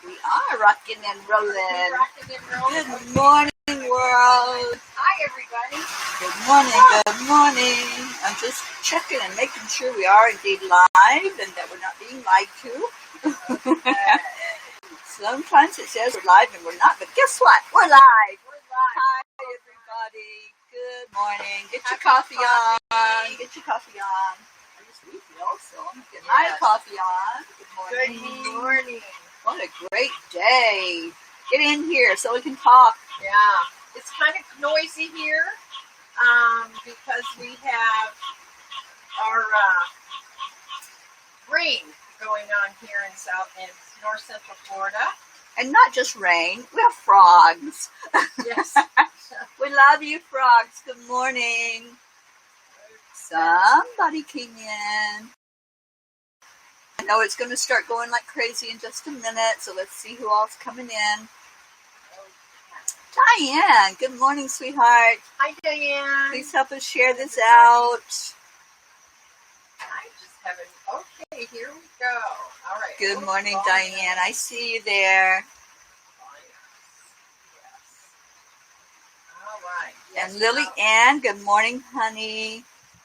We are rocking and rolling. Rocking and rolling. Good morning, world. Hi, everybody. Good morning, good morning. I'm just checking and making sure we are indeed live and that we're not being lied to. Sometimes it says we're live and we're not, but guess what? We're live. We're live. Hi, everybody. Good morning. Get your coffee on. Get your coffee on. I just refill, so I'm getting my coffee on. Good morning. Good morning. What a great day. Get in here so we can talk. Yeah. It's kind of noisy here because we have our rain going on here in north central Florida. And not just rain, we have frogs. Yes. We love you, frogs. Good morning. Somebody came in. I know it's going to start going like crazy in just a minute, so let's see who all's coming in. Diane, good morning, sweetheart. Hi, Diane. Please help us share this out. I just haven't. Okay, here we go. All right. Good morning, Diane. I see you there. Yes. All right. Yes, And Lily Ann, good morning, honey.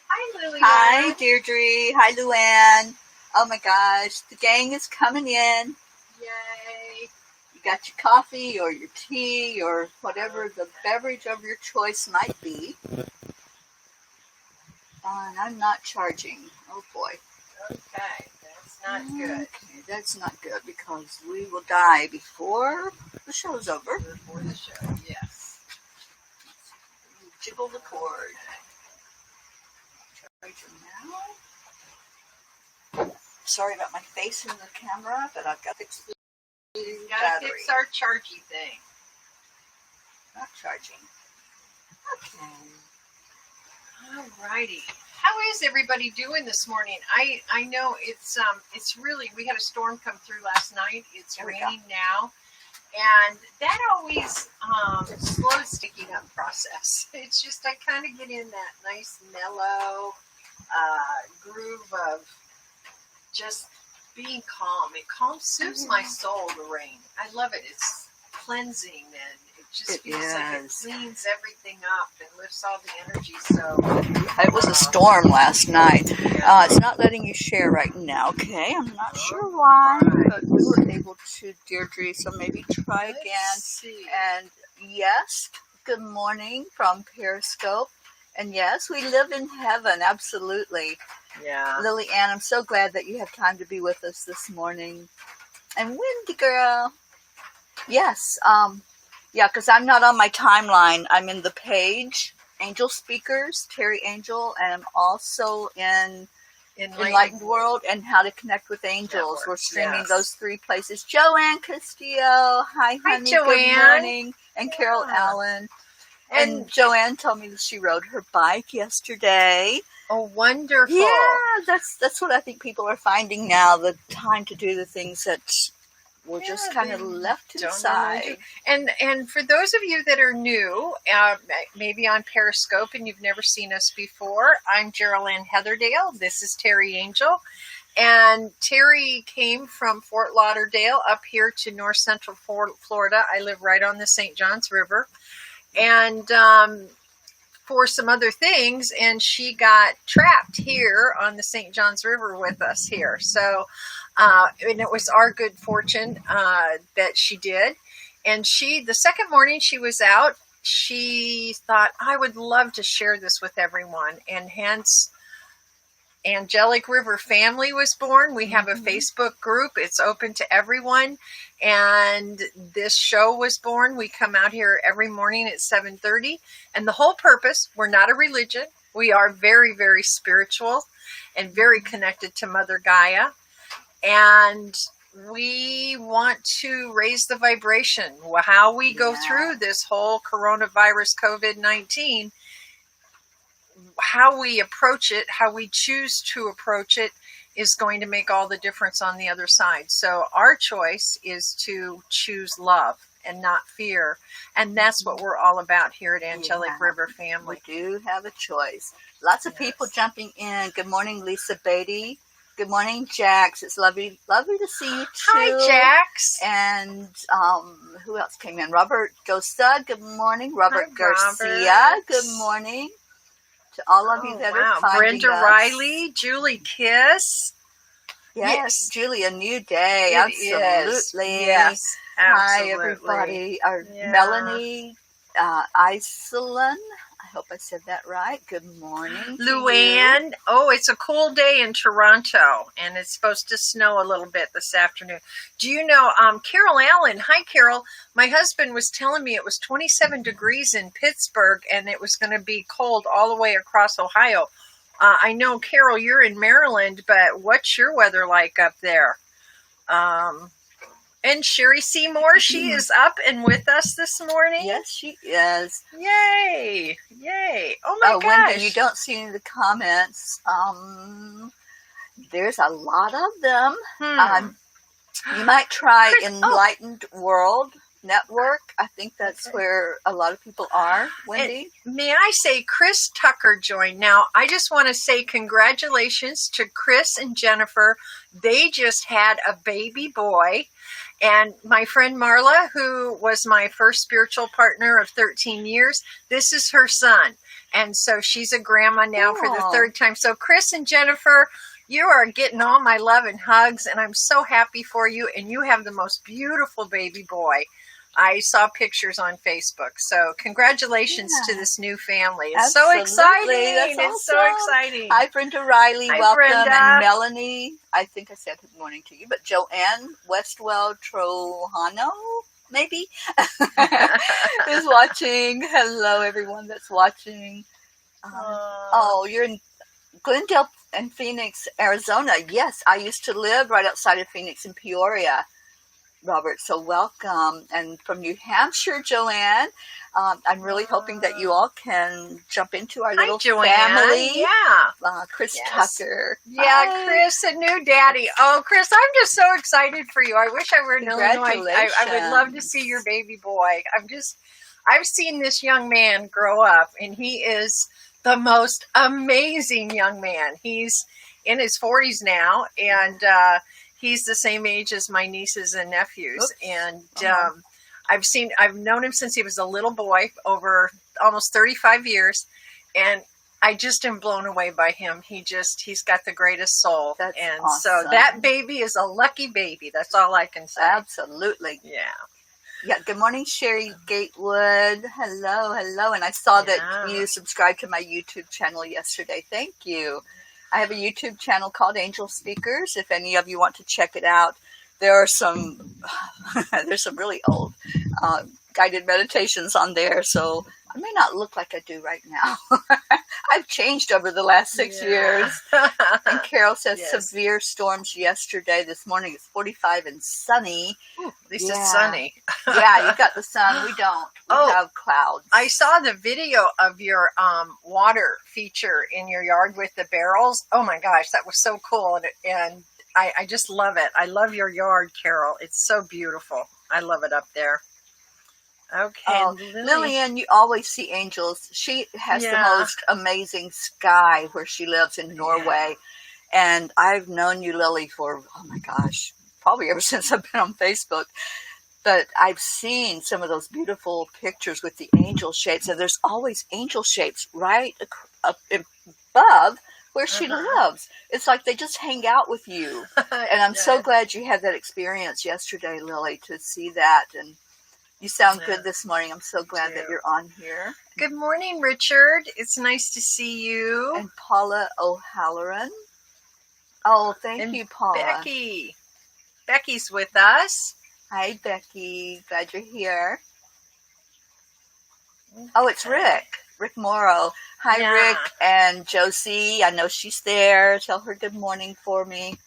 Hi, Lily. Hi, Deirdre. Hi, Luann. Oh my gosh, the gang is coming in. Yay. You got your coffee or your tea or whatever the beverage of your choice might be. And I'm not charging. Oh boy. Okay, that's not good. Okay, that's not good because we will die before the show's over. Before the show, yes. Jiggle the cord. Charger now. Sorry about my face in the camera, but I've got to fix the Gotta battery. fix our chargy thing. Not charging. Okay. Alrighty. How is everybody doing this morning? I know it's really, we had a storm come through last night. It's raining now. And that always slows sticking up process. It's just I kind of get in that nice mellow groove of just being calm. It soothes my soul, the rain. I love it. It's cleansing and it just feels like it cleans everything up and lifts all the energy. So it was a storm last night. It's not letting you share right now. Okay, I'm not sure why, but we were able to, Deirdre, so maybe try again. Let's see. And yes, good morning from Periscope. And yes, we live in heaven, absolutely. Yeah. Lily Ann, I'm so glad that you have time to be with us this morning. And Windy girl. Yes, because I'm not on my timeline. I'm in the page, Angel Speakers, Teri Angel, and I'm also in Enlightened World and How to Connect with Angels. We're streaming those 3 places. Joanne Castillo, hi honey, Joanne. Good morning. And Carol Allen. And Joanne told me that she rode her bike yesterday. Oh, wonderful. Yeah, that's what I think people are finding now, the time to do the things that were just kind of left to the side. And for those of you that are new, maybe on Periscope and you've never seen us before, I'm Jeryl Anne Heatherdale. This is Teri Angel. And Teri came from Fort Lauderdale up here to north central Florida. I live right on the St. Johns River. And for some other things, and she got trapped here on the St. Johns River with us here. So, and it was our good fortune that she did. And the second morning she was out, she thought, I would love to share this with everyone. And hence, Angelic River Family was born. We have a Facebook group. It's open to everyone. And this show was born. We come out here every morning at 7:30. And the whole purpose, we're not a religion. We are very, very spiritual and very connected to Mother Gaia. And we want to raise the vibration. How we go through this whole coronavirus COVID-19, how we approach it, how we choose to approach it is going to make all the difference on the other side. So our choice is to choose love and not fear. And that's what we're all about here at Angelic River Family. We do have a choice. Lots of people jumping in. Good morning, Lisa Beatty. Good morning, Jax. It's lovely to see you too. Hi, Jax. And who else came in? Robert Gosta. Good morning. Robert Hi, Garcia. Robert. Good morning to all of you that are finding Brenda us. Riley, Julie Kiss. Yes, Julie, a new day. Absolutely. Yes, absolutely. Hi, everybody. Yeah. Melanie, Iselin. I hope I said that right. Good morning. Luann. Oh, it's a cool day in Toronto, and it's supposed to snow a little bit this afternoon. Do you know, Carol Allen? Hi, Carol. My husband was telling me it was 27 degrees in Pittsburgh, and it was going to be cold all the way across Ohio. I know, Carol, you're in Maryland, but what's your weather like up there? And Sherry Seymour, she is up and with us this morning. Yes, she is. Yay! Yay! Oh my gosh! Wendy, you don't see any of the comments. There's a lot of them. You might try Enlightened World Network. I think that's where a lot of people are, Wendy. And may I say, Chris Tucker joined. Now, I just want to say congratulations to Chris and Jennifer. They just had a baby boy. And my friend Marla, who was my first spiritual partner of 13 years, this is her son. And so she's a grandma now for the third time. So Chris and Jennifer, you are getting all my love and hugs, and I'm so happy for you. And you have the most beautiful baby boy. I saw pictures on Facebook. So congratulations to this new family. It's so exciting. It's so exciting. Hi, Brenda Riley. Hi, welcome. Brenda. And Melanie, I think I said good morning to you, but Joanne Westwell Trojano, maybe, is watching. Hello, everyone that's watching. You're in Glendale and Phoenix, Arizona. Yes, I used to live right outside of Phoenix in Peoria. Robert, so welcome. And from New Hampshire, Joanne, I'm really hoping that you all can jump into our little family. Yeah. Chris Tucker. Yeah, Hi. Chris, a new daddy. Oh, Chris, I'm just so excited for you. I wish I were in Illinois. I would love to see your baby boy. I've seen this young man grow up, and he is the most amazing young man. He's in his 40s now, and he's the same age as my nieces and nephews. Oops. And I've known him since he was a little boy, over almost 35 years. And I just am blown away by him. He's got the greatest soul. That's and awesome. So that baby is a lucky baby. That's all I can say. Absolutely. Yeah. Yeah. Good morning, Sherry Gatewood. Hello. And I saw that you subscribed to my YouTube channel yesterday. Thank you. I have a YouTube channel called Angel Speakers. If any of you want to check it out, there are some really old guided meditations on there. So I may not look like I do right now. I've changed over the last 6 years. And Carol says severe storms yesterday. This morning it's 45 and sunny. Ooh, at least it's sunny. Yeah, you got the sun. We don't. We have clouds. I saw the video of your water feature in your yard with the barrels. Oh my gosh, that was so cool. And I just love it. I love your yard, Carol. It's so beautiful. I love it up there. Okay. Lillian, you always see angels. She has the most amazing sky where she lives in Norway. And I've known you, Lily, for, oh my gosh, probably ever since I've been on Facebook. But I've seen some of those beautiful pictures with the angel shapes. And there's always angel shapes right up above where she lives. It's like they just hang out with you. And I'm so glad you had that experience yesterday, Lily, to see that. And you sound good this morning. I'm so glad that you're on here. Good morning, Richard. It's nice to see you. And Paula O'Halloran. Oh, thank you, Paula. Becky's with us. Hi, Becky. Glad you're here. Oh, it's Rick. Rick Morrow. Hi, Rick and Josie. I know she's there. Tell her good morning for me.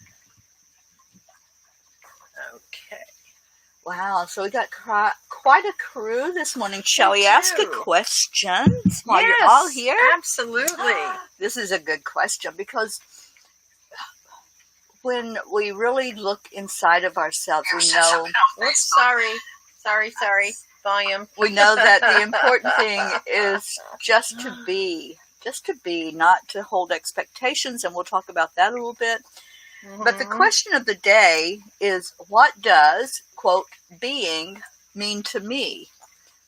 Okay. Wow, so we got quite a crew this morning. Shall we ask a question while you're all here? Absolutely. This is a good question because when we really look inside of ourselves, we know... Oops, sorry. Volume. We know that the important thing is just to be, not to hold expectations, and we'll talk about that a little bit. But the question of the day is, what does, quote, being mean to me?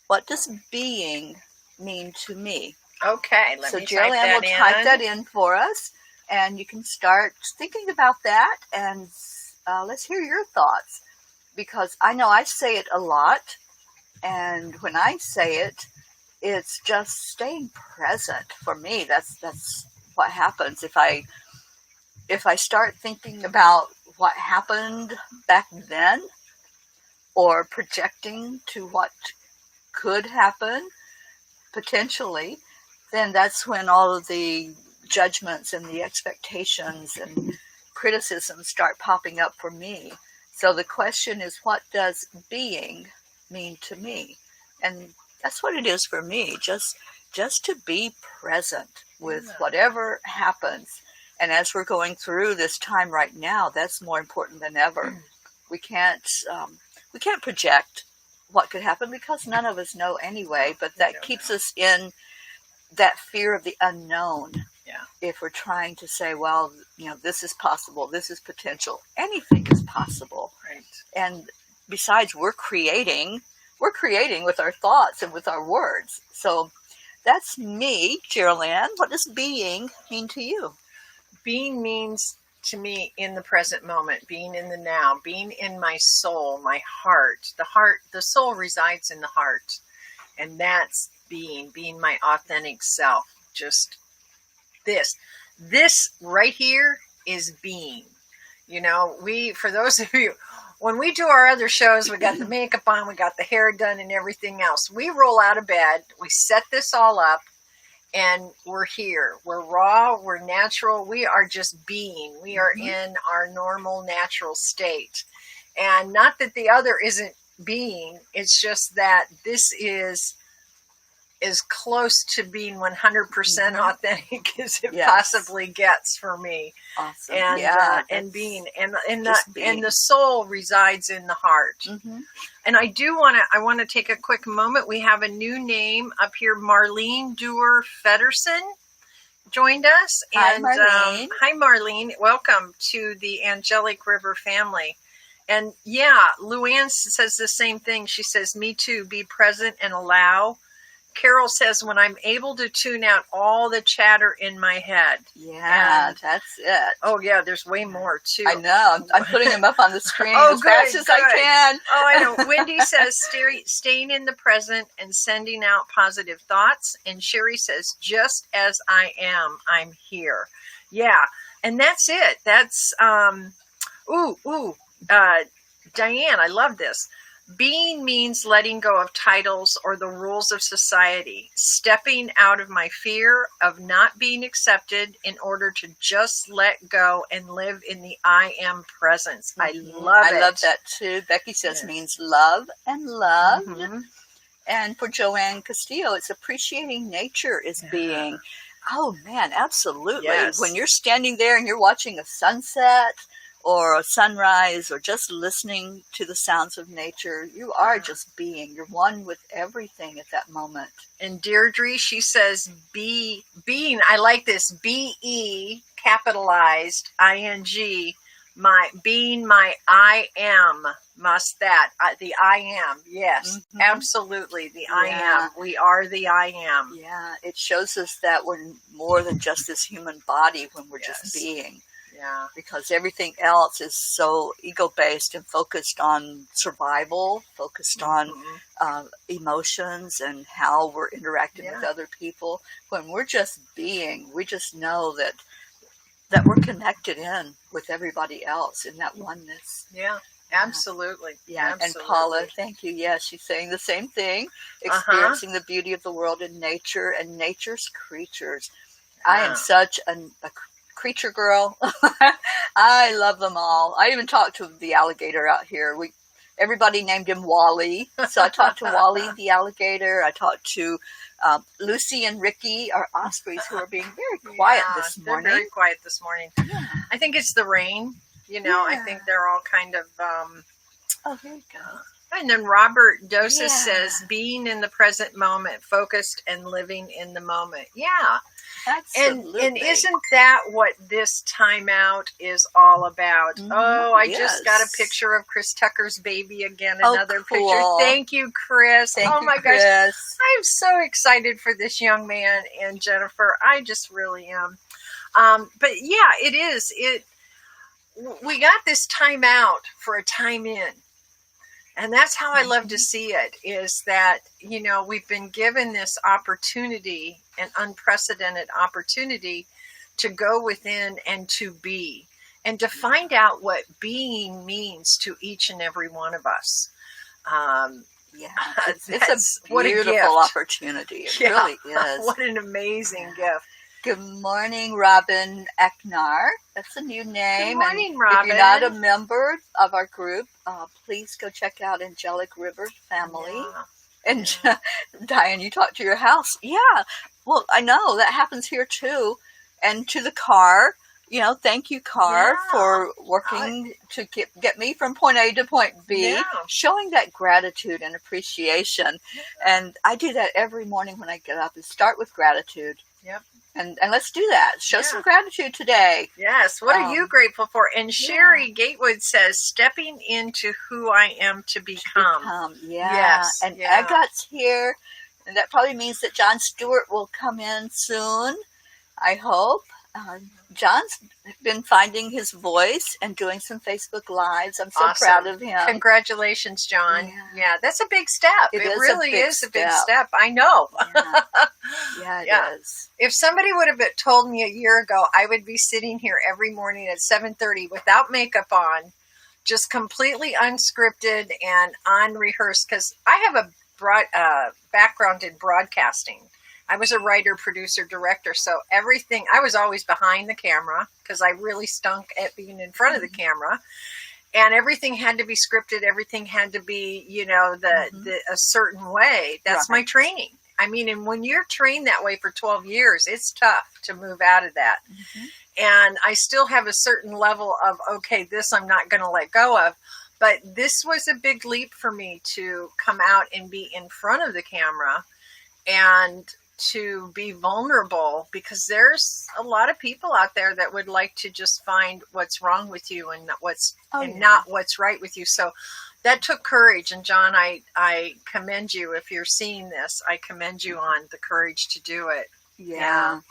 What does being mean to me? Okay, let me Jeryl Anne will type that in for us, and you can start thinking about that, and let's hear your thoughts, because I know I say it a lot, and when I say it, it's just staying present for me. That's what happens if I start thinking about what happened back then, or projecting to what could happen potentially. Then that's when all of the judgments and the expectations and criticisms start popping up for me. So the question is, what does being mean to me? And that's what it is for me, just to be present with whatever happens. And as we're going through this time right now, that's more important than ever. We can't project what could happen, because none of us know anyway, but that keeps us in that fear of the unknown. Yeah. If we're trying to say, well, this is possible, this is potential, anything is possible. Right. And besides, we're creating with our thoughts and with our words. So that's me, Jeryl Anne. What does being mean to you? Being means to me in the present moment, being in the now, being in my soul, my heart. The soul resides in the heart. And that's being my authentic self. Just this right here is being. For those of you, when we do our other shows, we got the makeup on, we got the hair done and everything else. We roll out of bed, we set this all up, and we're here. We're raw, we're natural, we are just being. We are in our normal, natural state. And not that the other isn't being, it's just that this is as close to being 100% authentic as it possibly gets for me. Awesome. And being, and the soul resides in the heart. Mm-hmm. And I want to take a quick moment. We have a new name up here. Marlene Dewar Fedderson joined us. Hi, Marlene. Hi, Marlene. Welcome to the Angelic River family. And Luann says the same thing. She says, me too, be present and allow. Carol says, when I'm able to tune out all the chatter in my head. Yeah, that's it. Oh, yeah, there's way more, too. I know. I'm putting them up on the screen as fast as I can. Oh, I know. Wendy says, staying in the present and sending out positive thoughts. And Sherry says, just as I am, I'm here. Yeah, and that's it. That's, Diane, I love this. Being means letting go of titles or the rules of society, stepping out of my fear of not being accepted in order to just let go and live in the I am presence. Mm-hmm. I love that too. Becky says means love and loved. Mm-hmm. And for Joanne Castillo, it's appreciating nature is being. Oh man, absolutely. Yes. When you're standing there and you're watching a sunset or a sunrise, or just listening to the sounds of nature, you are just being. You're one with everything at that moment. And Deirdre, she says, being, I like this, B-E, capitalized, I-N-G, my I am, the I am, yes, absolutely, the I am. We are the I am. Yeah, it shows us that we're more than just this human body when we're just being. Yeah, because everything else is so ego-based and focused on survival, focused on emotions and how we're interacting with other people. When we're just being, we just know that we're connected in with everybody else in that oneness. Yeah, absolutely. Yeah, absolutely. And Paula, thank you. Yes, she's saying the same thing, experiencing the beauty of the world in nature and nature's creatures. I am such a creature girl. I love them all. I even talked to the alligator out here. Everybody named him Wally. So I talked to Wally the alligator. I talked to Lucy and Ricky, our ospreys, who are being very quiet this morning. They're very quiet this morning. Yeah. I think it's the rain. I think they're all kind of... Oh, here you go. And then Robert Dosis Yeah. says, being in the present moment, focused and living in the moment. Yeah. Absolutely. And isn't that what this time out is all about? Oh, I just got a Yes. picture of Chris Tucker's baby again. Oh, Another picture. cool. Thank you, Chris. Thank oh you, my Chris. gosh. I'm so excited for this young man and Jennifer. I just really am. But yeah, it is. We got this time out for a time in. And that's how I love to see it, is that, you know, we've been given this opportunity, an unprecedented opportunity to go within and to be, and to find out what being means to each and every one of us. Yeah, it's That's- a what a beautiful gift. opportunity. It Yeah. really is. What an amazing gift. Good morning, Robin Eknar. That's a new name. Good morning, and Robin. If you're not a member of our group, please go check out Angelic River Family. Yeah. And Diane, you talked to your house. Yeah. Well, I know that happens here too. And to the car, you know, thank you, car, Yeah. for working to get me from point A to point B, Yeah. showing that gratitude and appreciation. And I do that every morning when I get up, is start with gratitude. Yep. And let's do that. Show Yeah. some gratitude today. Yes. What are you grateful for? And Sherry Gatewood says, stepping into who I am to become. Yeah. Yes, And yeah. Agot's here. And that probably means that John Stewart will come in soon, I hope. John's been finding his voice and doing some Facebook Lives. I'm so Awesome. proud of him. Congratulations, John. Yeah. Yeah, that's a big step. It It is a really big is a big step. step. I know. Yeah, it Yeah. is. If somebody would have told me a year ago, I would be sitting here every morning at 7:30 without makeup on, just completely unscripted and unrehearsed, because I have a broad background in broadcasting. I was a writer, producer, director, so everything, I was always behind the camera because I really stunk at being in front of the camera. And everything had to be scripted. Everything had to be, you know, a certain way. That's Right. my training. I mean, and when you're trained that way for 12 years, it's tough to move out of that. Mm-hmm. And I still have a certain level of, okay, this I'm not going to let go of. But this was a big leap for me to come out and be in front of the camera and to be vulnerable, because there's a lot of people out there that would like to just find what's wrong with you and not what's right with you. So that took courage. And John, I commend you. If you're seeing this, I commend you on the courage to do it. Yeah.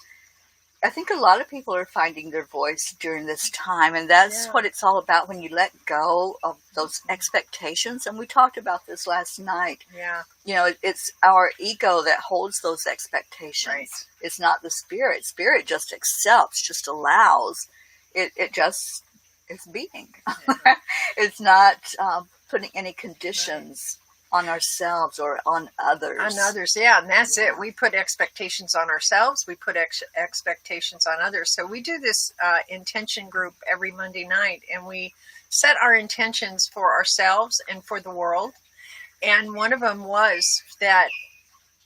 I think a lot of people are finding their voice during this time, and that's what it's all about when you let go of those expectations. And we talked about this last night. Yeah. You know, it's our ego that holds those expectations. Right. It's not the spirit. Spirit just accepts, just allows. It just is being. Yeah. It's not putting any conditions on ourselves or on others. On others, yeah, and that's it. We put expectations on ourselves. We put expectations on others. So we do this intention group every Monday night, and we set our intentions for ourselves and for the world. And one of them was that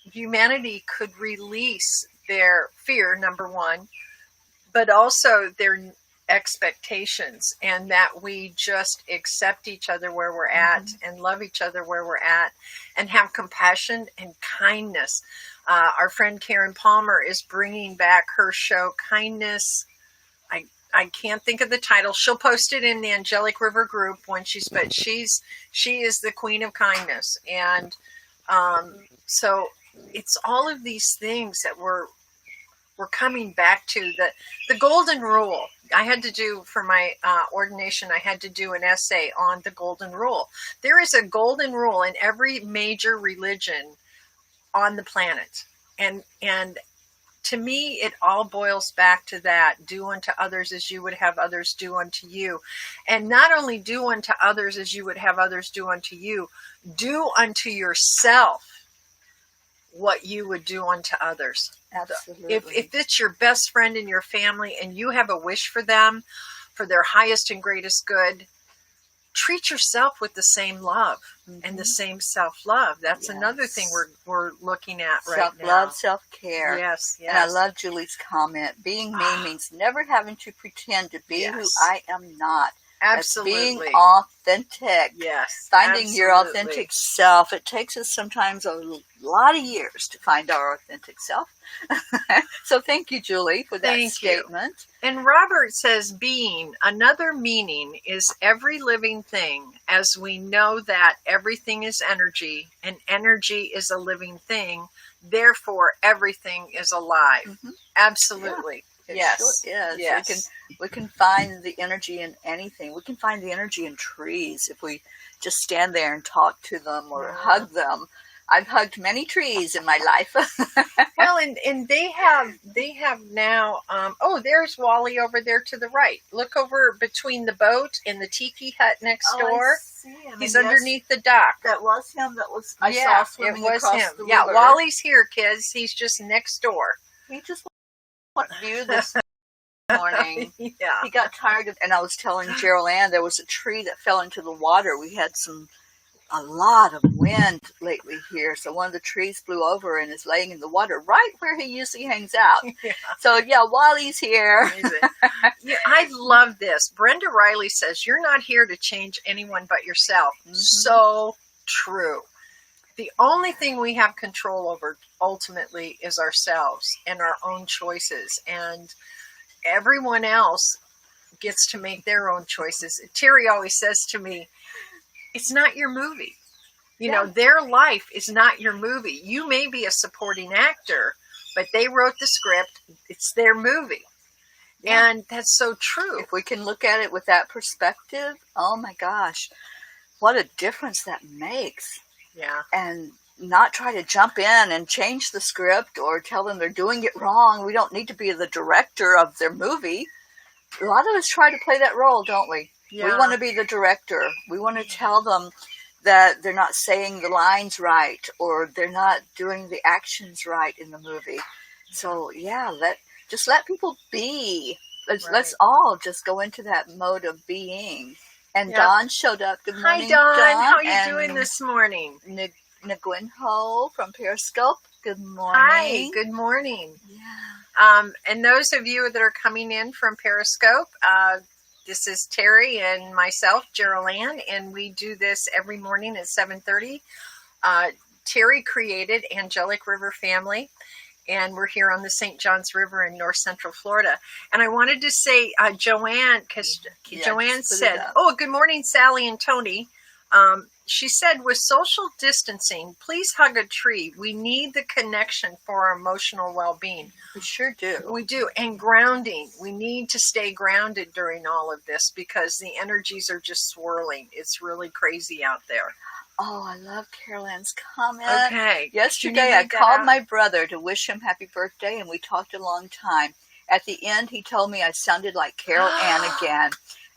humanity could release their fear, number one, but also their expectations, and that we just accept each other where we're at and love each other where we're at and have compassion and kindness. Our friend Karen Palmer is bringing back her show Kindness. I can't think of the title. She'll post it in the Angelic River group when she is the queen of kindness. And so it's all of these things that we're coming back to. The golden rule. I had to do, for my ordination, I had to do an essay on the golden rule. There is a golden rule in every major religion on the planet. And to me, it all boils back to that. Do unto others as you would have others do unto you. And not only do unto others as you would have others do unto you, do unto yourself what you would do unto others. Absolutely. If it's your best friend in your family and you have a wish for them, for their highest and greatest good, treat yourself with the same love and the same self-love. That's another thing we're looking at right now. Self-love, self-care. Yes, yes. And I love Julie's comment. Being me means never having to pretend to be who I am not. Absolutely. Being authentic. Yes. Finding your authentic self. It takes us sometimes a lot of years to find our authentic self. So thank you, Julie, for that statement. And Robert says, being, another meaning is every living thing, as we know that everything is energy, and energy is a living thing, therefore everything is alive. Mm-hmm. Absolutely. Yeah, it yes. Sure is. Yes. We can find the energy in anything. We can find the energy in trees if we just stand there and talk to them or hug them. I've hugged many trees in my life. Well, and they have now. There's Wally over there to the right. Look over between the boat and the tiki hut next door. I see him. He's underneath the dock. That was him. I saw swimming it was across him. the river. Yeah, Wally's here, kids. He's just next door. He just wanted view this morning. Yeah. He got tired of, and I was telling Jeryl Anne there was a tree that fell into the water. We had a lot of wind lately here, so one of the trees blew over and is laying in the water right where he usually hangs out. Yeah. So Wally's here. Yeah, I love this. Brenda Riley says, you're not here to change anyone but yourself. Mm-hmm. So true. The only thing we have control over ultimately is ourselves and our own choices, and everyone else gets to make their own choices. Teri always says to me, it's not your movie. You know, their life is not your movie. You may be a supporting actor, but they wrote the script. It's their movie. Yeah. And that's so true. If we can look at it with that perspective, oh my gosh, what a difference that makes. Yeah. And not try to jump in and change the script or tell them they're doing it wrong. We don't need to be the director of their movie. A lot of us try to play that role, don't we? Yeah. We want to be the director. We want to tell them that they're not saying the lines right or they're not doing the actions right in the movie. So, let people be. Let's all just go into that mode of being. And Dawn showed up. Good morning, Hi, Dawn. How are you doing and this morning? Nguyen Ho from Periscope. Good morning. Hi, good morning. Yeah. And those of you that are coming in from Periscope, this is Teri and myself, Jeryl Anne, and we do this every morning at 7:30. Teri created Angelic River Family, and we're here on the St. Johns River in north central Florida. And I wanted to say, Joanne, because Joanne said, good morning, Sally and Tony. She said, with social distancing, please hug a tree. We need the connection for our emotional well-being. We sure do. We do. And grounding. We need to stay grounded during all of this because the energies are just swirling. It's really crazy out there. Oh, I love Carol Ann's comment. Okay. Yesterday, I called my brother to wish him happy birthday, and we talked a long time. At the end, he told me I sounded like Carol Anne again.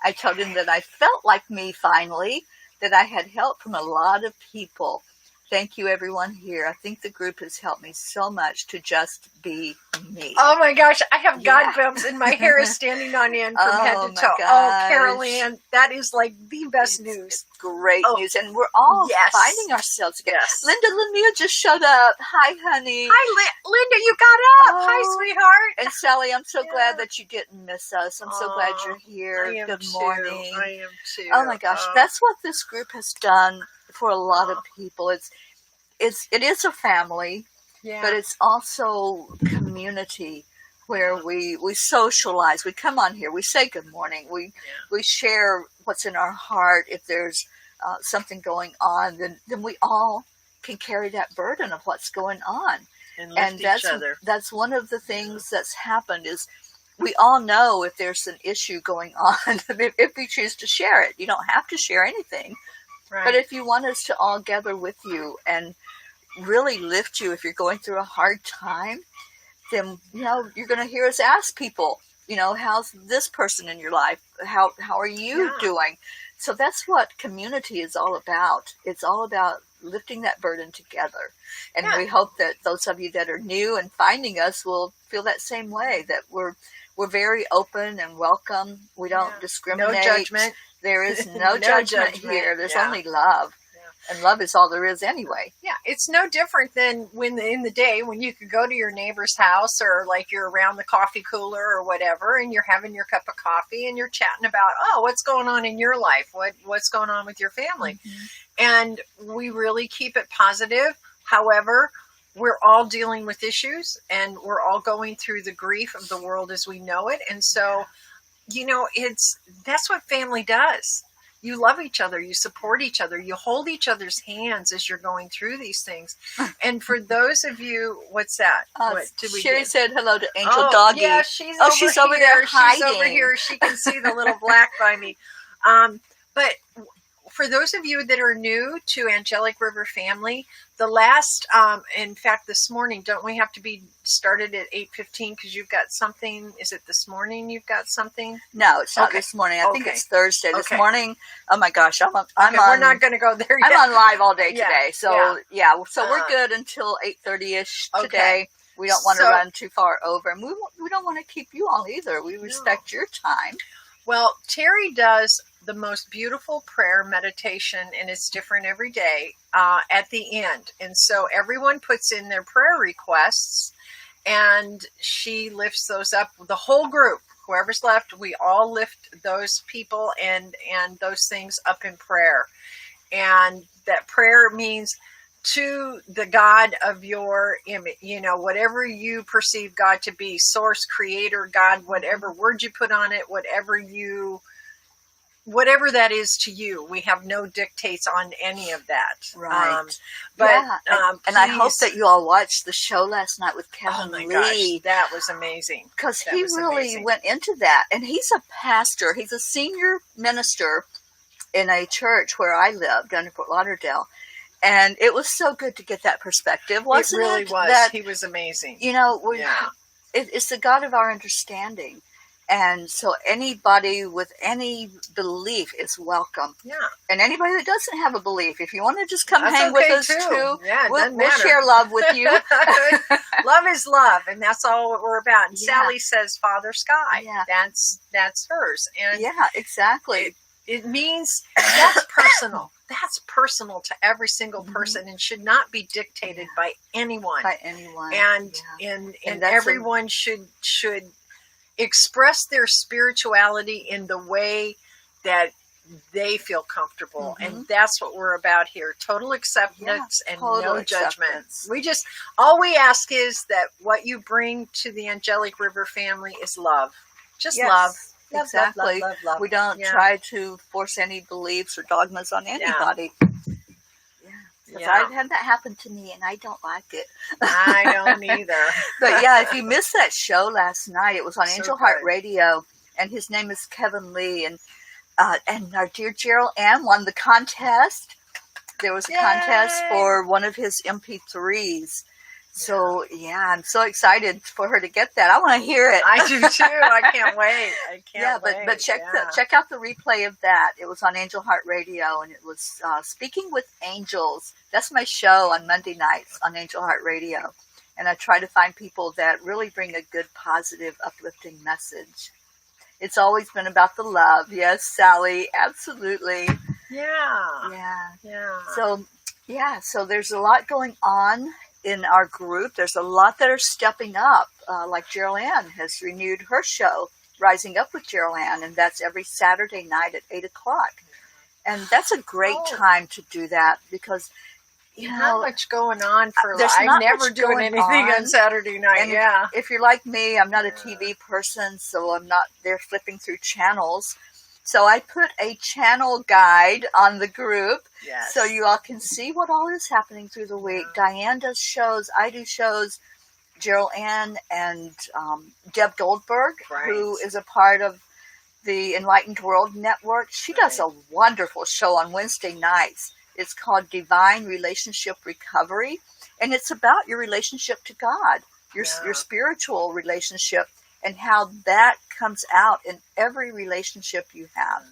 I told him that I felt like me finally, that I had help from a lot of people. Thank you, everyone here. I think the group has helped me so much to just be me. Oh, my gosh. I have God bumps and my hair is standing on end from head to toe. Gosh. Oh, Carol Anne, that is like the best news. Great news. And we're all finding ourselves again. Yes. Linda Lanier just showed up. Hi, honey. Hi, Linda. You got up. Hi, sweetheart. And Sally, I'm so glad that you didn't miss us. I'm so glad you're here. Good morning. I am too. Oh, my gosh. That's what this group has done for a lot of people. It is a family, but it's also community where we socialize. We come on here. We say good morning. We share what's in our heart. If there's something going on, then we all can carry that burden of what's going on. And lift each other. That's one of the things that's happened is we all know if there's an issue going on, if we choose to share it. You don't have to share anything. Right. But if you want us to all gather with you and really lift you if you're going through a hard time, then, you're going to hear us ask people, how's this person in your life? How are you doing? So that's what community is all about. It's all about lifting that burden together. And we hope that those of you that are new and finding us will feel that same way, that we're very open and welcome. We don't discriminate. No judgment. There is no judgment here. There's only love. And love is all there is anyway. Yeah, it's no different than when in the day when you could go to your neighbor's house, or like you're around the coffee cooler or whatever, and you're having your cup of coffee and you're chatting about, oh, what's going on in your life? What's going on with your family? Mm-hmm. And we really keep it positive. However, we're all dealing with issues, and we're all going through the grief of the world as we know it. And so, that's what family does. You love each other, you support each other, you hold each other's hands as you're going through these things. And for those of you, what's that? What did we Sherry do? said hello to Angel Doggy. Yeah, she's over there hiding. She's over here. She can see the little black by me. But for those of you that are new to Angelic River Family, the last, in fact, this morning, don't we have to be started at 8:15 because you've got something? Is it this morning you've got something? No, it's not this morning. I think it's Thursday. This morning, oh my gosh, I'm on. We're not going to go there yet. I'm on live all day today. So, so we're good until 8:30ish today. We don't want to run too far over. And we don't want to keep you all either. We respect your time. Well, Teri does the most beautiful prayer meditation, and it's different every day at the end. And so everyone puts in their prayer requests, and she lifts those up. The whole group, whoever's left, we all lift those people and those things up in prayer. And that prayer means to the God of your image, whatever you perceive God to be, source, creator, God, whatever word you put on it, whatever that is to you. We have no dictates on any of that. Right. And I hope that you all watched the show last night with Kevin Lee. Gosh, that was amazing. Because he really went into that. And he's a pastor. He's a senior minister in a church where I live, down in Fort Lauderdale. And it was so good to get that perspective, wasn't it? It really was. He was amazing. It's the God of our understanding. And so anybody with any belief is welcome. Yeah. And anybody that doesn't have a belief, if you want to just come hang with us too, yeah, we'll share love with you. Love is love, and that's all what we're about. And Sally says Father Sky. Yeah. That's hers. And yeah, exactly. It means that's personal. That's personal to every single person, and should not be dictated by anyone. And everyone should express their spirituality in the way that they feel comfortable. And that's what we're about here. Total acceptance and no judgment. All we ask is that what you bring to the Angelic River family is love. Just love. Exactly. Love. We don't try to force any beliefs or dogmas on anybody. I've had that happen to me, and I don't like it. I don't either. But if you missed that show last night, it was on Angel Heart Radio, and his name is Kevin Lee, and our dear Jeryl Anne won the contest. There was a contest for one of his MP3s. So, I'm so excited for her to get that. I want to hear it. I do too. I can't wait. But check out the replay of that. It was on Angel Heart Radio, and it was Speaking with Angels. That's my show on Monday nights on Angel Heart Radio. And I try to find people that really bring a good, positive, uplifting message. It's always been about the love. Yes, Sally, absolutely. Yeah. So there's a lot going on in our group. There's a lot that are stepping up, like Jeryl Anne has renewed her show, Rising Up with Jeryl Anne, and that's every Saturday night at 8 o'clock. And that's a great time to do that because, not much going on for I'm never doing anything on Saturday night. And if you're like me, I'm not a TV person, so I'm not there flipping through channels. So I put a channel guide on the group so you all can see what all is happening through the week. Diane does shows. I do shows. Jeryl Anne and Deb Goldberg, who is a part of the Enlightened World Network. She does a wonderful show on Wednesday nights. It's called Divine Relationship Recovery. And it's about your relationship to God, your spiritual relationship, and how that comes out in every relationship you have.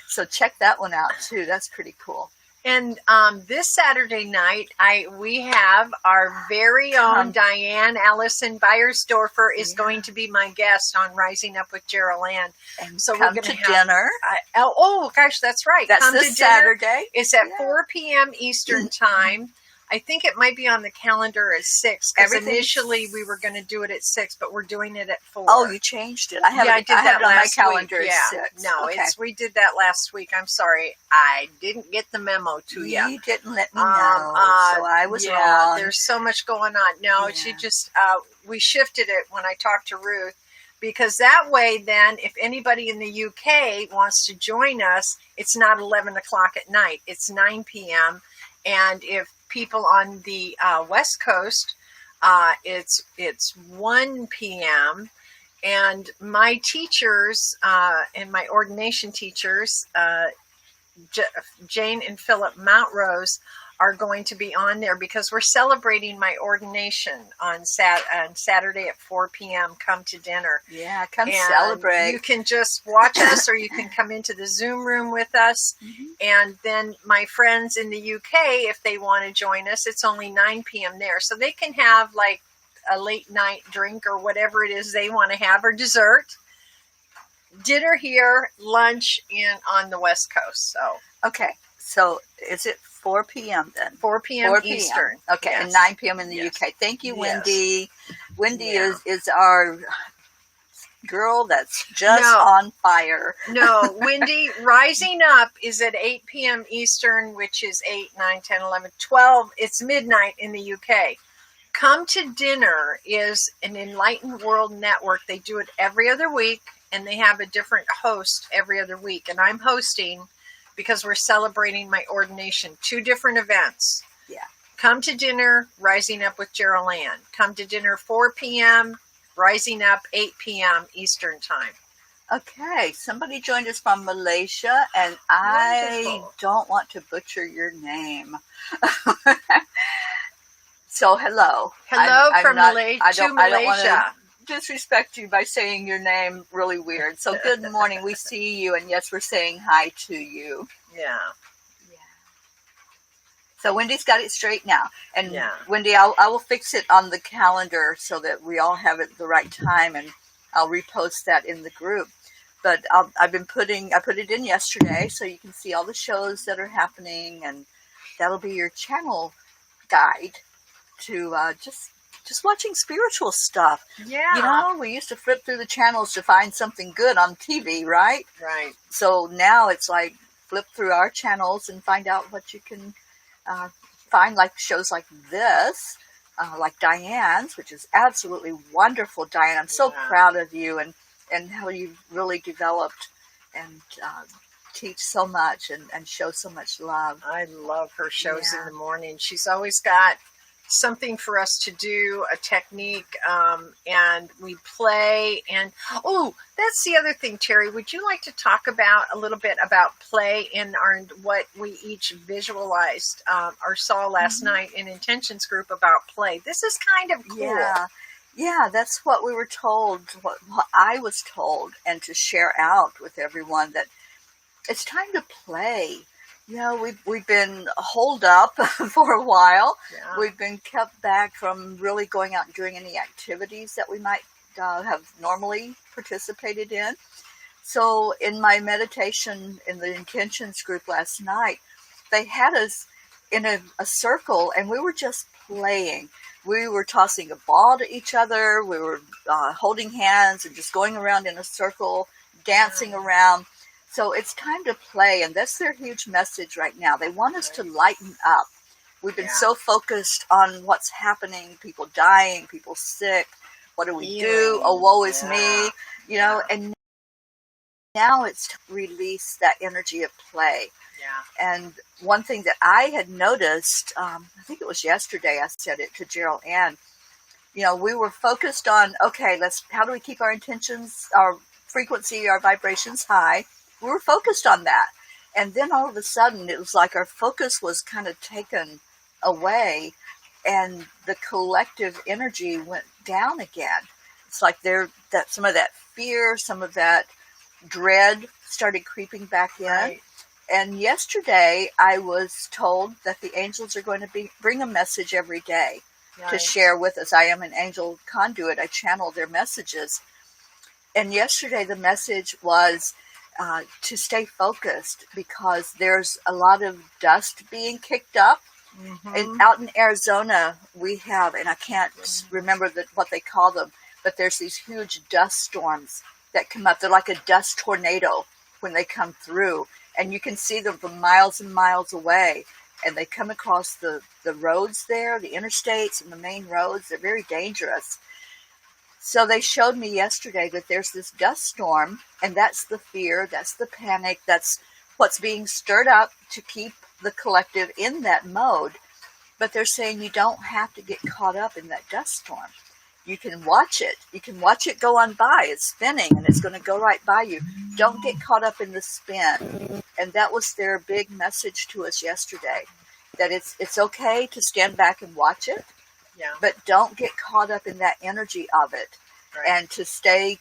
So check that one out too. That's pretty cool. And this Saturday night, we have our very own Diane Allison Beyersdorfer is going to be my guest on Rising Up with Jeryl Anne. And so come we're going to dinner. Oh gosh, that's right. That's come this to dinner. Saturday. It's at 4 p.m. Eastern time. I think it might be on the calendar at 6 because initially we were going to do it at 6, but we're doing it at 4. Oh, you changed it. I have it on my calendar at 6. No, we did that last week. I'm sorry. I didn't get the memo to you. You didn't let me know, so I was wrong. There's so much going on. No, she just, we shifted it when I talked to Ruth. Because that way, then, if anybody in the UK wants to join us, it's not 11 o'clock at night. It's 9 p.m. And if people on the West Coast, it's 1 p.m. And my teachers and my ordination teachers, Jane and Philip Mountrose, are going to be on there because we're celebrating my ordination on Saturday at 4 p.m. Come to dinner. Yeah, come celebrate. You can just watch us or you can come into the Zoom room with us. Mm-hmm. And then my friends in the UK, if they want to join us, it's only 9 p.m. there. So they can have like a late night drink or whatever it is they want to have, or dessert. Dinner here, lunch on the West Coast. So okay. So is it 4 p.m. then? 4 p.m. 4 p.m. Eastern. Okay, yes. And 9 p.m. in the UK. Thank you, Wendy. Yes. Wendy is our girl that's just on fire. No, Wendy, Rising Up is at 8 p.m. Eastern, which is 8, 9, 10, 11, 12. It's midnight in the UK. Come to Dinner is an Enlightened World Network. They do it every other week, and they have a different host every other week. And I'm hosting because we're celebrating my ordination. 2 different events. Yeah. Come to Dinner, Rising Up with Jeryl Anne. Come to Dinner, 4 p.m., Rising Up, 8 p.m. Eastern Time. Okay. Somebody joined us from Malaysia, and I don't want to butcher your name. So, hello. Hello from Malaysia. I don't want to disrespect you by saying your name really weird. So good morning. We see you, and yes, we're saying hi to you. Yeah. So Wendy's got it straight now. And Wendy, I will fix it on the calendar so that we all have it at the right time, and I'll repost that in the group. But I put it in yesterday so you can see all the shows that are happening, and that'll be your channel guide to just watching spiritual stuff. Yeah. You know, we used to flip through the channels to find something good on TV, right? Right. So now it's like flip through our channels and find out what you can find, like shows like this, like Diane's, which is absolutely wonderful, Diane. I'm so proud of you and how you've really developed and teach so much and show so much love. I love her shows in the morning. She's always got something for us to do, a technique, and we play. And that's the other thing, Teri. Would you like to talk about a little bit about play and what we each visualized or saw last night in Intentions Group about play? This is kind of cool. Yeah, that's what we were told, what I was told, and to share out with everyone that it's time to play. You know, we've been holed up for a while. Yeah. We've been kept back from really going out and doing any activities that we might have normally participated in. So in my meditation in the Intentions group last night, they had us in a circle, and we were just playing. We were tossing a ball to each other. We were holding hands and just going around in a circle, dancing around. So it's time to play, and that's their huge message right now. They want us to lighten up. We've been so focused on what's happening, people dying, people sick. What do we do? Oh, woe is me. You know, and now it's to release that energy of play. Yeah. And one thing that I had noticed, I think it was yesterday, I said it to Jeryl Anne. You know, we were focused on, okay, how do we keep our intentions, our frequency, our vibrations high? We were focused on that. And then all of a sudden, it was like our focus was kind of taken away, and the collective energy went down again. It's like some of that fear, some of that dread started creeping back in. Right. And yesterday I was told that the angels are going to bring a message every day to share with us. I am an angel conduit. I channel their messages. And yesterday the message was to stay focused because there's a lot of dust being kicked up. And out in Arizona, we have, and I can't remember what they call them, but there's these huge dust storms that come up. They're like a dust tornado when they come through, and you can see them from miles and miles away. And they come across the roads there, the interstates and the main roads. They're very dangerous. So they showed me yesterday that there's this dust storm, and that's the fear, that's the panic, that's what's being stirred up to keep the collective in that mode. But they're saying you don't have to get caught up in that dust storm. You can watch it. You can watch it go on by. It's spinning and it's going to go right by you. Don't get caught up in the spin. And that was their big message to us yesterday, that it's okay to stand back and watch it, but don't get caught up in that energy of it, and to stay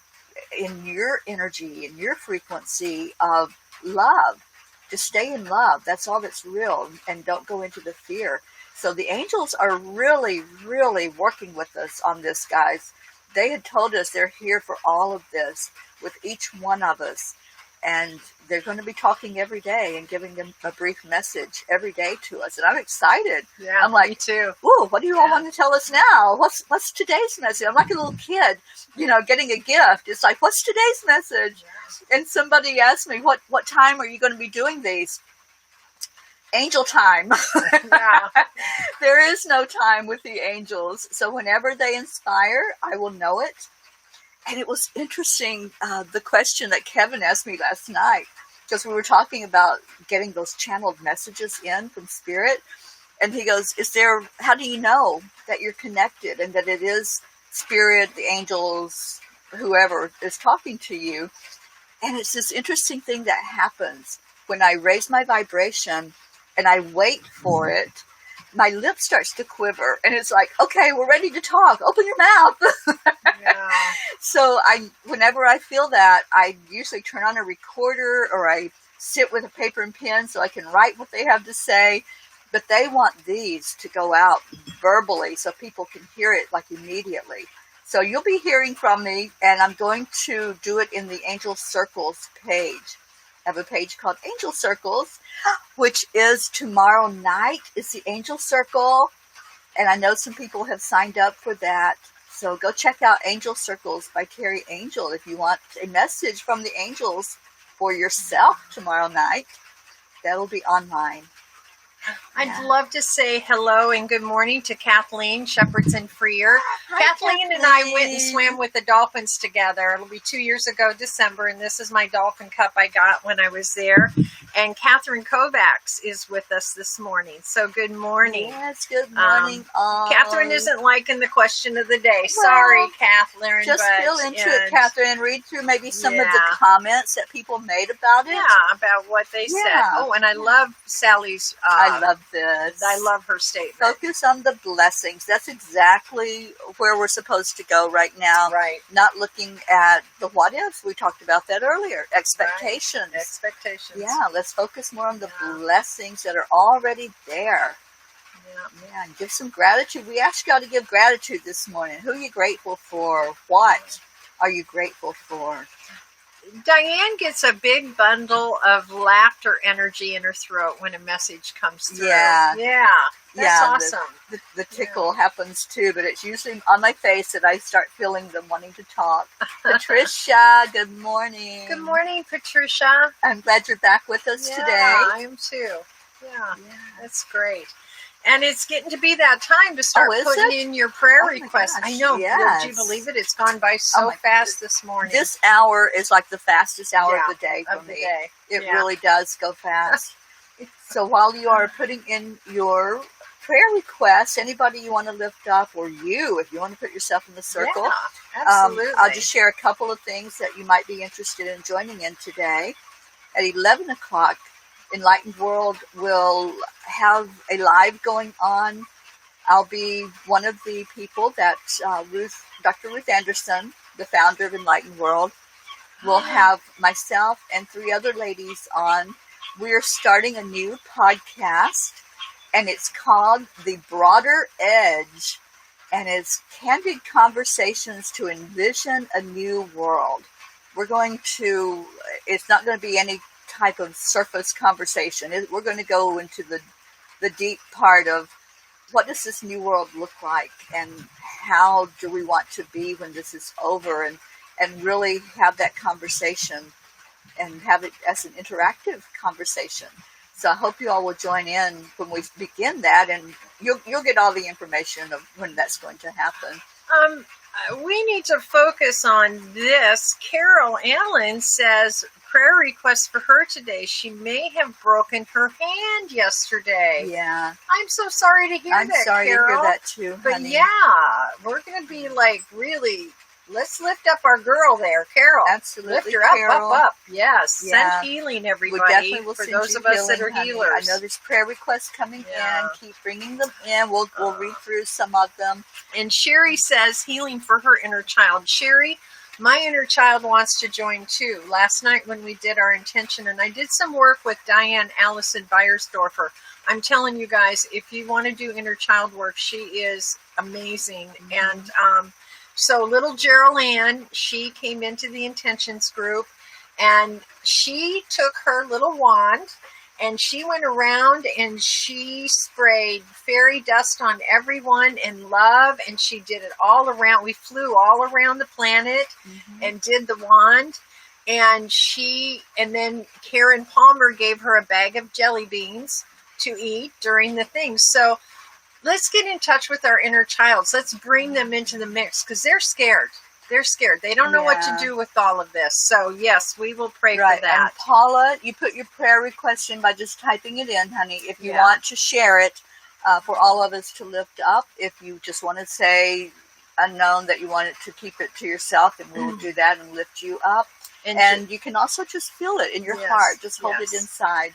in your energy, in your frequency of love. To stay in love. That's all that's real, and don't go into the fear. So the angels are really, really working with us on this, guys. They had told us they're here for all of this with each one of us. And they're going to be talking every day and giving them a brief message every day to us. And I'm excited. Yeah, I'm like, me too. Ooh, what do you all want to tell us now? What's today's message? I'm like a little kid, getting a gift. It's like, what's today's message? Yeah. And somebody asked me, what time are you going to be doing these? Angel time. Yeah. There is no time with the angels. So whenever they inspire, I will know it. And it was interesting, the question that Kevin asked me last night, because we were talking about getting those channeled messages in from Spirit. And he goes, how do you know that you're connected and that it is Spirit, the angels, whoever is talking to you? And it's this interesting thing that happens when I raise my vibration and I wait for it. My lip starts to quiver, and it's like, okay, we're ready to talk. Open your mouth. Yeah. So whenever I feel that, I usually turn on a recorder, or I sit with a paper and pen so I can write what they have to say. But they want these to go out verbally so people can hear it like immediately. So you'll be hearing from me, and I'm going to do it in the Angel Circles page. I have a page called Angel Circles, which is tomorrow night is the Angel Circle. And I know some people have signed up for that. So go check out Angel Circles by Teri Angel if you want a message from the angels for yourself tomorrow night. That'll be online. I'd love to say hello and good morning to Kathleen Shepherds and Freer. Kathleen and I went and swam with the dolphins together. It'll be 2 years ago, December, and this is my dolphin cup I got when I was there. And Catherine Kovacs is with us this morning. So good morning. Yes, good morning. Catherine isn't liking the question of the day. Sorry, Catherine. Just feel into it, Catherine, and read through maybe some of the comments that people made about it. Yeah, about what they said. Oh, and I love Sally's... I love this. I love her statement. Focus on the blessings. That's exactly where we're supposed to go right now. Right. Not looking at the what ifs. We talked about that earlier. Expectations. Right. Expectations. Yeah, let's focus more on the blessings that are already there. Yeah, and give some gratitude. We asked y'all to give gratitude this morning. Who are you grateful for? What are you grateful for? Diane gets a big bundle of laughter energy in her throat when a message comes through. Yeah. That's awesome. The tickle happens too, but it's usually on my face that I start feeling them wanting to talk. Patricia, good morning. Good morning, Patricia. I'm glad you're back with us today. I am too. Yeah, that's great. And it's getting to be that time to start putting in your prayer requests. I know. Yes. Would you believe it? It's gone by so fast this morning. This hour is like the fastest hour of the day for me. It really does go fast. So while you are putting in your prayer requests, anybody you want to lift up, or if you want to put yourself in the circle, absolutely. I'll just share a couple of things that you might be interested in joining in today. At 11 o'clock, Enlightened World will have a live going on. I'll be one of the people that Dr. Ruth Anderson, the founder of Enlightened World, will have myself and 3 other ladies on we are starting a new podcast, and it's called The Broader Edge, and it's candid conversations to envision a new world. It's not going to be any type of surface conversation. We're going to go into the deep part of what does this new world look like, and how do we want to be when this is over, and really have that conversation and have it as an interactive conversation. So I hope you all will join in when we begin that, and you'll get all the information of when that's going to happen. We need to focus on this. Carol Allen says prayer request for her today. She may have broken her hand yesterday. Yeah. I'm so sorry to hear that, Carol. I'm sorry to hear that too, But honey. yeah, we're going to be like really, let's lift up our girl there, Carol. Absolutely, lift her up, Carol. up. Yes. Yeah. Send healing, We everybody, definitely will for send those you of us healing, that are honey. healers. I know there's prayer requests coming Yeah. in. Keep bringing them in. We'll read through some of them. And Sherry says healing for her inner child. Sherry, my inner child wants to join too. Last night when we did our intention, and I did some work with Diane Allison Beiersdorfer. I'm telling you guys, if you want to do inner child work, she is amazing. Mm-hmm. And so little Jeryl Anne, she came into the intentions group, and she took her little wand, and she went around and she sprayed fairy dust on everyone in love, and she did it all around. We flew all around the planet and did the wand. And then Karen Palmer gave her a bag of jelly beans to eat during the thing. So let's get in touch with our inner childs. Let's bring them into the mix, because they're scared. They're scared. They don't know what to do with all of this. So, yes, we will pray for that. And Paula, you put your prayer request in by just typing it in, honey. If you want to share it for all of us to lift up, if you just want to say unknown that you want it to keep it to yourself, and we'll do that and lift you up. And you can also just feel it in your heart. Just hold it inside.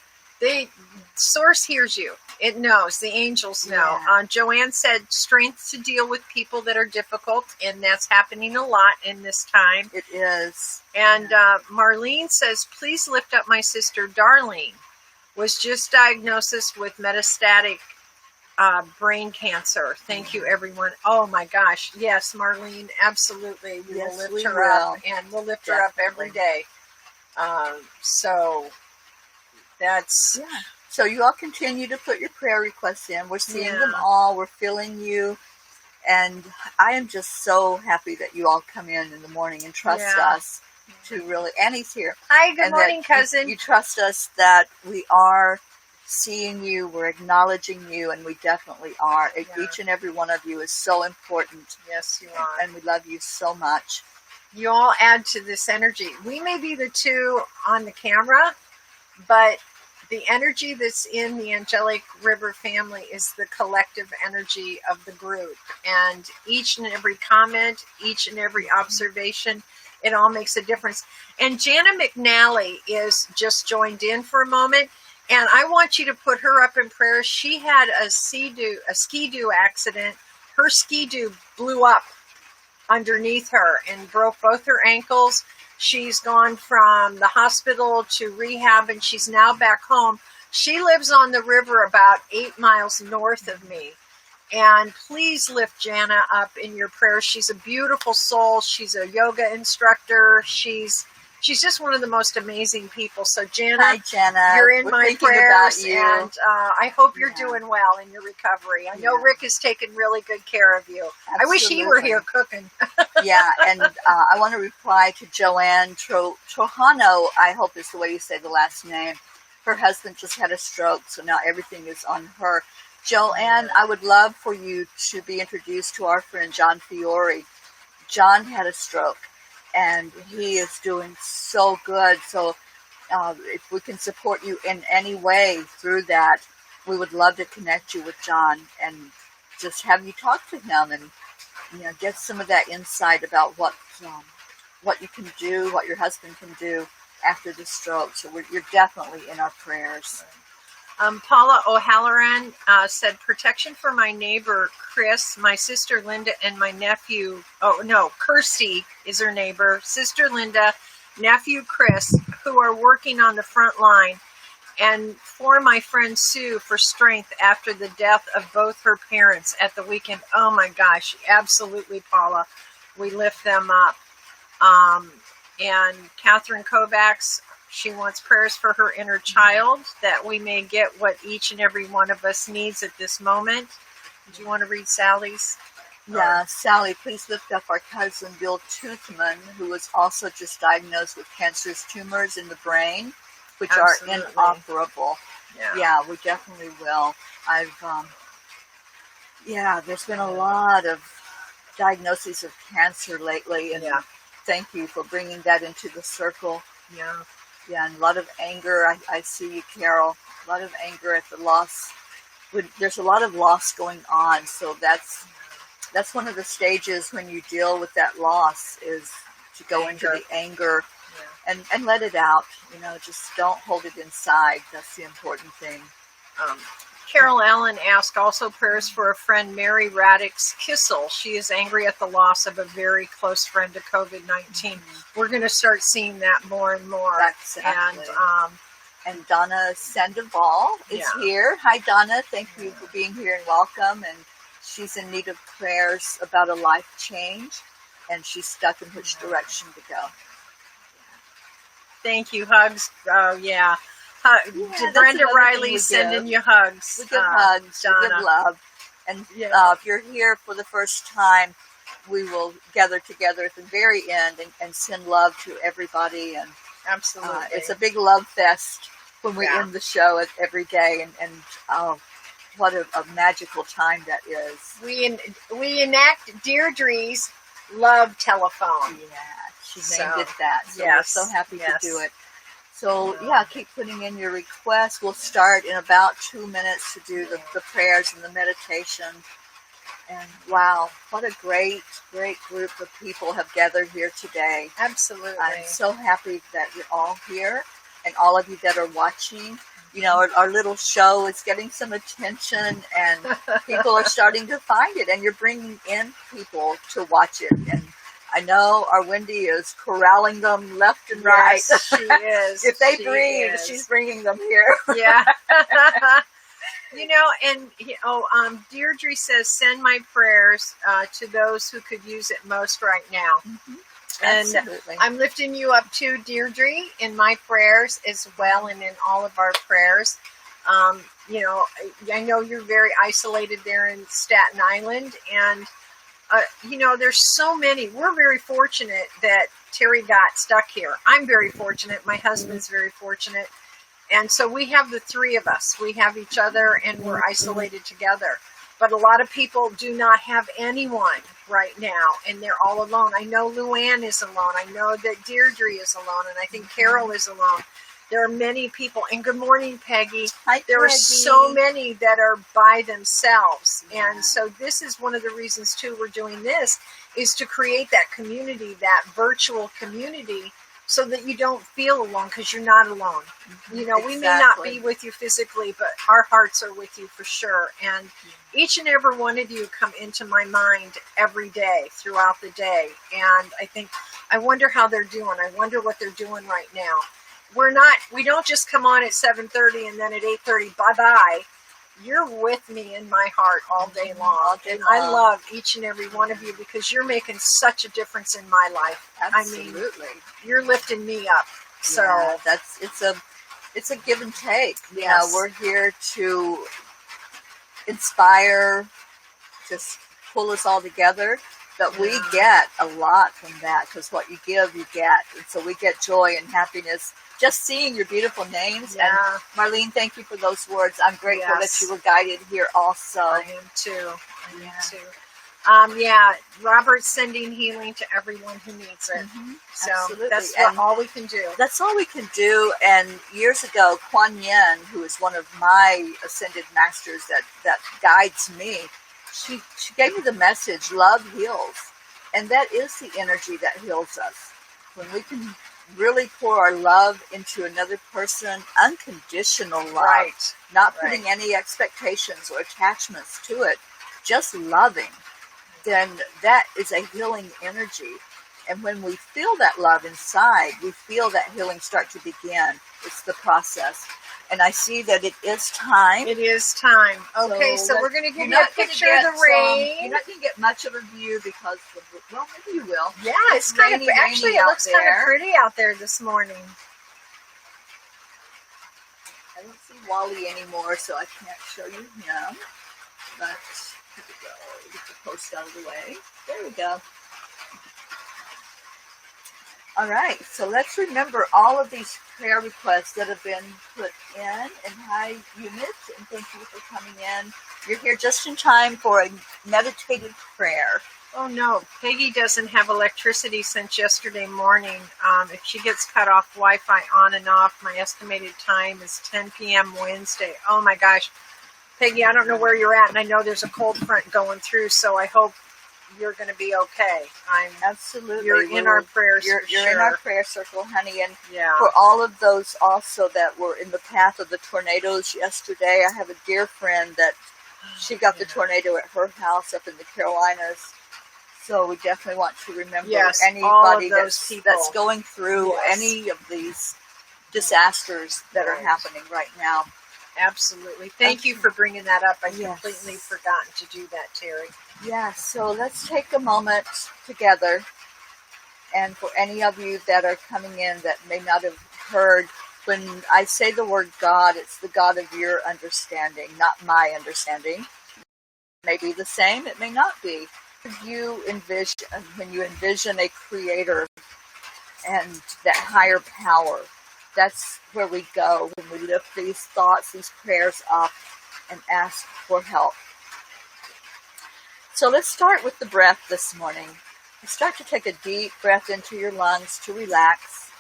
Source hears you. It knows. The angels know. Yeah. Joanne said strength to deal with people that are difficult, and that's happening a lot in this time. It is. And Marlene says, please lift up my sister Darlene. Was just diagnosed with metastatic brain cancer. Thank you, everyone. Oh my gosh. Yes, Marlene, absolutely. We will lift her up, and we'll lift her up every day. So that's... Yeah. So you all continue to put your prayer requests in. We're seeing them all. We're feeling you. And I am just so happy that you all come in the morning and trust us to really... Annie's here. Hi, good morning, cousin. You trust us that we are seeing you. We're acknowledging you, and we definitely are. Yeah. Each and every one of you is so important. Yes, you are. And we love you so much. You all add to this energy. We may be the two on the camera, but the energy that's in the Angelic River family is the collective energy of the group. And each and every comment, each and every observation, it all makes a difference. And Jana McNally is just joined in for a moment. And I want you to put her up in prayer. She had a ski-doo accident. Her ski-doo blew up underneath her and broke both her ankles. She's gone from the hospital to rehab, and she's now back home. She lives on the river about 8 miles north of me. And please lift Jana up in your prayers. She's a beautiful soul. She's a yoga instructor. She's just one of the most amazing people. So Jana, hi, Jana. You're in my prayers, you. And I hope you're doing well in your recovery. I know Rick is taking really good care of you. Absolutely. I wish he were here cooking. Yeah, and I want to reply to Joanne Trojano, I hope is the way you say the last name. Her husband just had a stroke, so now everything is on her. Joanne, I would love for you to be introduced to our friend John Fiore. John had a stroke, and he is doing so good. So if we can support you in any way through that, we would love to connect you with John and just have you talk to him and get some of that insight about what you can do, what your husband can do after the stroke. So you're definitely in our prayers. Paula O'Halloran said, protection for my neighbor, Chris, my sister Linda, and my nephew. Oh, no, Kirsty is her neighbor. Sister Linda, nephew Chris, who are working on the front line. And for my friend Sue for strength after the death of both her parents at the weekend. Oh my gosh, absolutely, Paula. We lift them up. And Catherine Kovacs, she wants prayers for her inner child, that we may get what each and every one of us needs at this moment. Do you want to read Sally's? Yeah, Sally, please lift up our cousin Bill Toothman, who was also just diagnosed with cancerous tumors in the brain, which Absolutely. are inoperable. Yeah, we definitely will. There's been a lot of diagnoses of cancer lately, and thank you for bringing that into the circle. Yeah, and a lot of anger. I see you, Carol. A lot of anger at the loss. There's a lot of loss going on, so that's one of the stages when you deal with that loss, is to go into the anger and let it out. Just don't hold it inside. That's the important thing. Carol Allen asked also prayers for a friend, Mary Radix Kissel. She is angry at the loss of a very close friend to COVID-19. We're going to start seeing that more and more. Exactly. And Donna Sandoval is here. Hi, Donna. Thank you for being here and welcome. And she's in need of prayers about a life change, and she's stuck in which direction to go. Thank you. Hugs. Oh, yeah. Brenda Riley sending you hugs. We give hugs. Donna. We give love. And if you're here for the first time, we will gather together at the very end and send love to everybody. And absolutely, it's a big love fest when we end the show every day. And what a magical time that is. We enact Deirdre's love telephone. Yeah, she named it that. So we're so happy to do it. So, keep putting in your requests. We'll start in about 2 minutes to do the prayers and the meditation. And wow, what a great, great group of people have gathered here today. Absolutely. I'm so happy that you're all here, and all of you that are watching. Our little show is getting some attention, and people are starting to find it, and you're bringing in people to watch it. And I know our Wendy is corralling them left and right. Yes, she is. If they breathe, she's bringing them here. Yeah. Deirdre says, send my prayers to those who could use it most right now. Mm-hmm. And absolutely. I'm lifting you up too, Deirdre, in my prayers as well, and in all of our prayers. I know you're very isolated there in Staten Island, and there's so many. We're very fortunate that Teri got stuck here. I'm very fortunate. My husband's very fortunate. And so we have the three of us. We have each other, and we're isolated together. But a lot of people do not have anyone right now, and they're all alone. I know Luann is alone. I know that Deirdre is alone, and I think Carol is alone. There are many people, and good morning, Peggy. Hi, there Peggy. are so many that are by themselves. And so this is one of the reasons, too, we're doing this, is to create that community, that virtual community, so that you don't feel alone, because you're not alone. We may not be with you physically, but our hearts are with you for sure. And each and every one of you come into my mind every day, throughout the day. And I wonder how they're doing. I wonder what they're doing right now. We don't just come on at 7:30 and then at 8:30, bye-bye. You're with me in my heart all day long. And I love each and every one of you, because you're making such a difference in my life. Absolutely. I mean, you're lifting me up. So it's a give and take. Yes. We're here to inspire, just pull us all together. But we get a lot from that, because what you give, you get. And so we get joy and happiness just seeing your beautiful names. Yeah. And Marlene, thank you for those words. I'm grateful that you were guided here also. I am too. Robert's sending healing to everyone who needs it. Mm-hmm. So absolutely. that's all we can do. That's all we can do. And years ago, Kuan Yin, who is one of my ascended masters that guides me, she gave me the message, love heals. And that is the energy that heals us. When we can really pour our love into another person, unconditional love, not putting any expectations or attachments to it, just loving, then that is a healing energy. And when we feel that love inside, we feel that healing start to begin. It's the process. And I see that it is time. It is time. Okay, so we're going to give you a picture of the rain. You're not going to get much of a view because, well, maybe you will. Yeah, it's kind of, actually it looks kind of pretty out there this morning. I don't see Wally anymore, so I can't show you him. But, here we go. Get the post out of the way. There we go. All right, so let's remember all of these prayer requests that have been put in. And hi, Eunice, and thank you for coming in. You're here just in time for a meditative prayer. Oh no, Peggy doesn't have electricity since yesterday morning. If she gets cut off Wi-Fi on and off, my estimated time is 10 p.m. Wednesday. Oh my gosh. Peggy, I don't know where you're at, and I know there's a cold front going through, so I hope you're going to be okay. Absolutely. You're in our prayers. You're in our prayer circle, honey. And yeah. For all of those also that were in the path of the tornadoes yesterday, I have a dear friend that she got the tornado at her house up in the Carolinas. So we definitely want to remember anybody that's going through any of these disasters that are happening right now. Absolutely. Thank you for bringing that up. I completely forgotten to do that, Teri. Yeah, so let's take a moment together. And for any of you that are coming in that may not have heard, when I say the word God, it's the God of your understanding, not my understanding. It may be the same, it may not be. When you envision a creator and that higher power, that's where we go when we lift these thoughts, these prayers up and ask for help. So let's start with the breath this morning. Start to take a deep breath into your lungs to relax.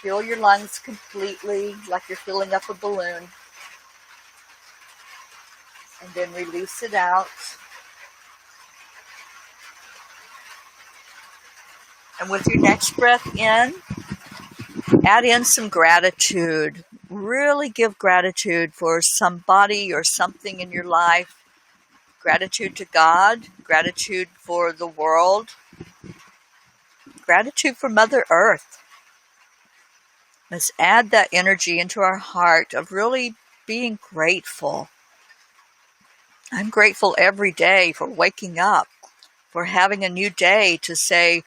Fill your lungs completely like you're filling up a balloon. And then release it out. And with your next breath in, add in some gratitude. Really give gratitude for somebody or something in your life. Gratitude to God, gratitude for the world, gratitude for Mother Earth. Let's add that energy into our heart of really being grateful. I'm grateful every day for waking up, for having a new day to say,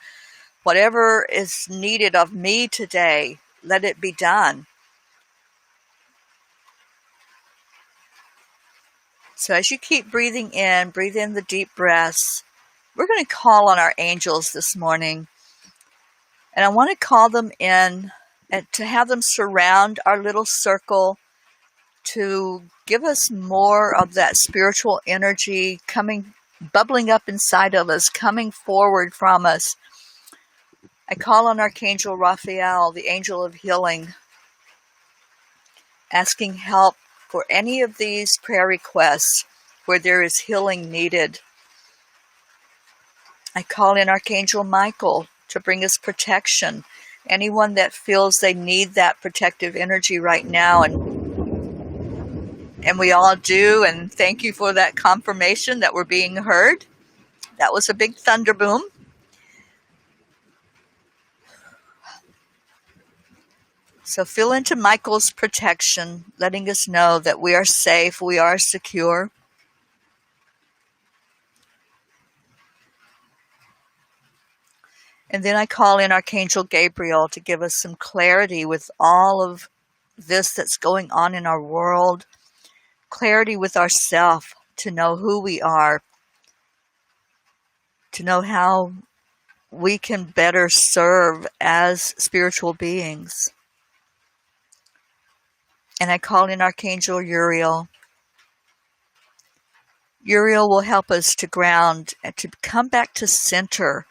whatever is needed of me today, let it be done. So as you keep breathing in, breathe in the deep breaths. We're going to call on our angels this morning. And I want to call them in and to have them surround our little circle to give us more of that spiritual energy bubbling up inside of us, coming forward from us. I call on Archangel Raphael, the angel of healing, asking help for any of these prayer requests where there is healing needed. I call in Archangel Michael to bring us protection. Anyone that feels they need that protective energy right now, and we all do, and thank you for that confirmation that we're being heard. That was a big thunder boom. So feel into Michael's protection, letting us know that we are safe, we are secure. And then I call in Archangel Gabriel to give us some clarity with all of this that's going on in our world. Clarity with ourselves, to know who we are, to know how we can better serve as spiritual beings. And I call in Archangel Uriel. Uriel will help us to ground and to come back to center.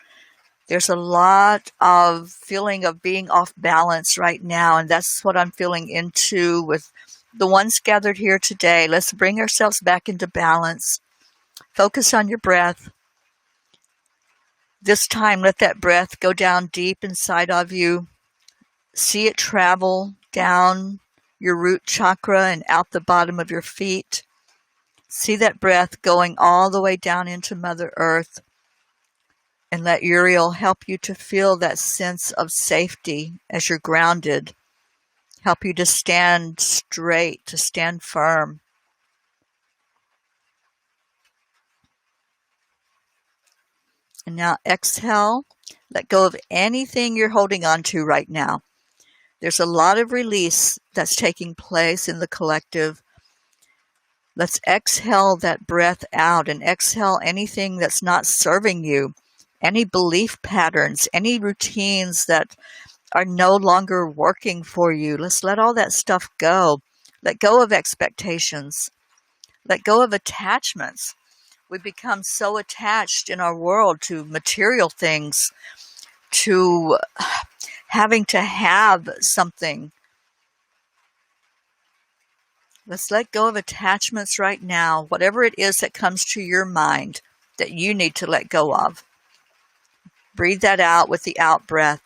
There's a lot of feeling of being off balance right now, and that's what I'm feeling into with the ones gathered here today. Let's bring ourselves back into balance. Focus on your breath. This time, let that breath go down deep inside of you. See it travel down your root chakra and out the bottom of your feet. See that breath going all the way down into Mother Earth. And let Uriel help you to feel that sense of safety as you're grounded help you to stand straight, to stand firm. And now exhale. Let go of anything you're holding on to right now. There's a lot of release that's taking place in the collective. Let's exhale that breath out and exhale anything that's not serving you, any belief patterns, any routines that are no longer working for you. Let's let all that stuff go. Let go of expectations. Let go of attachments. We become so attached in our world to material things, to having to have something. Let's let go of attachments right now, whatever it is that comes to your mind that you need to let go of. Breathe that out with the out breath.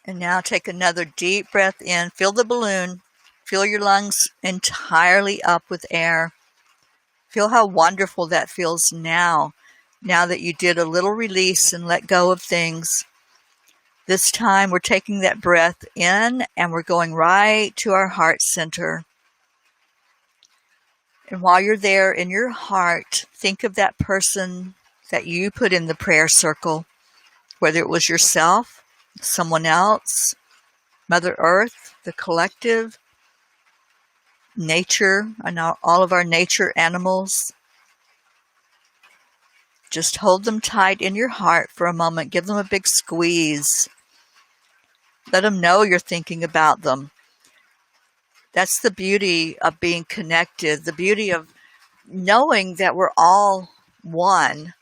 And now take another deep breath in. Fill the balloon. Fill your lungs entirely up with air. Feel how wonderful that feels now that you did a little release and let go of things. This time we're taking that breath in and we're going right to our heart center. And while you're there in your heart, think of that person that you put in the prayer circle, whether it was yourself, someone else, Mother Earth, the collective, nature, and all of our nature animals. Just hold them tight in your heart for a moment. Give them a big squeeze. Let them know you're thinking about them. That's the beauty of being connected, the beauty of knowing that we're all one.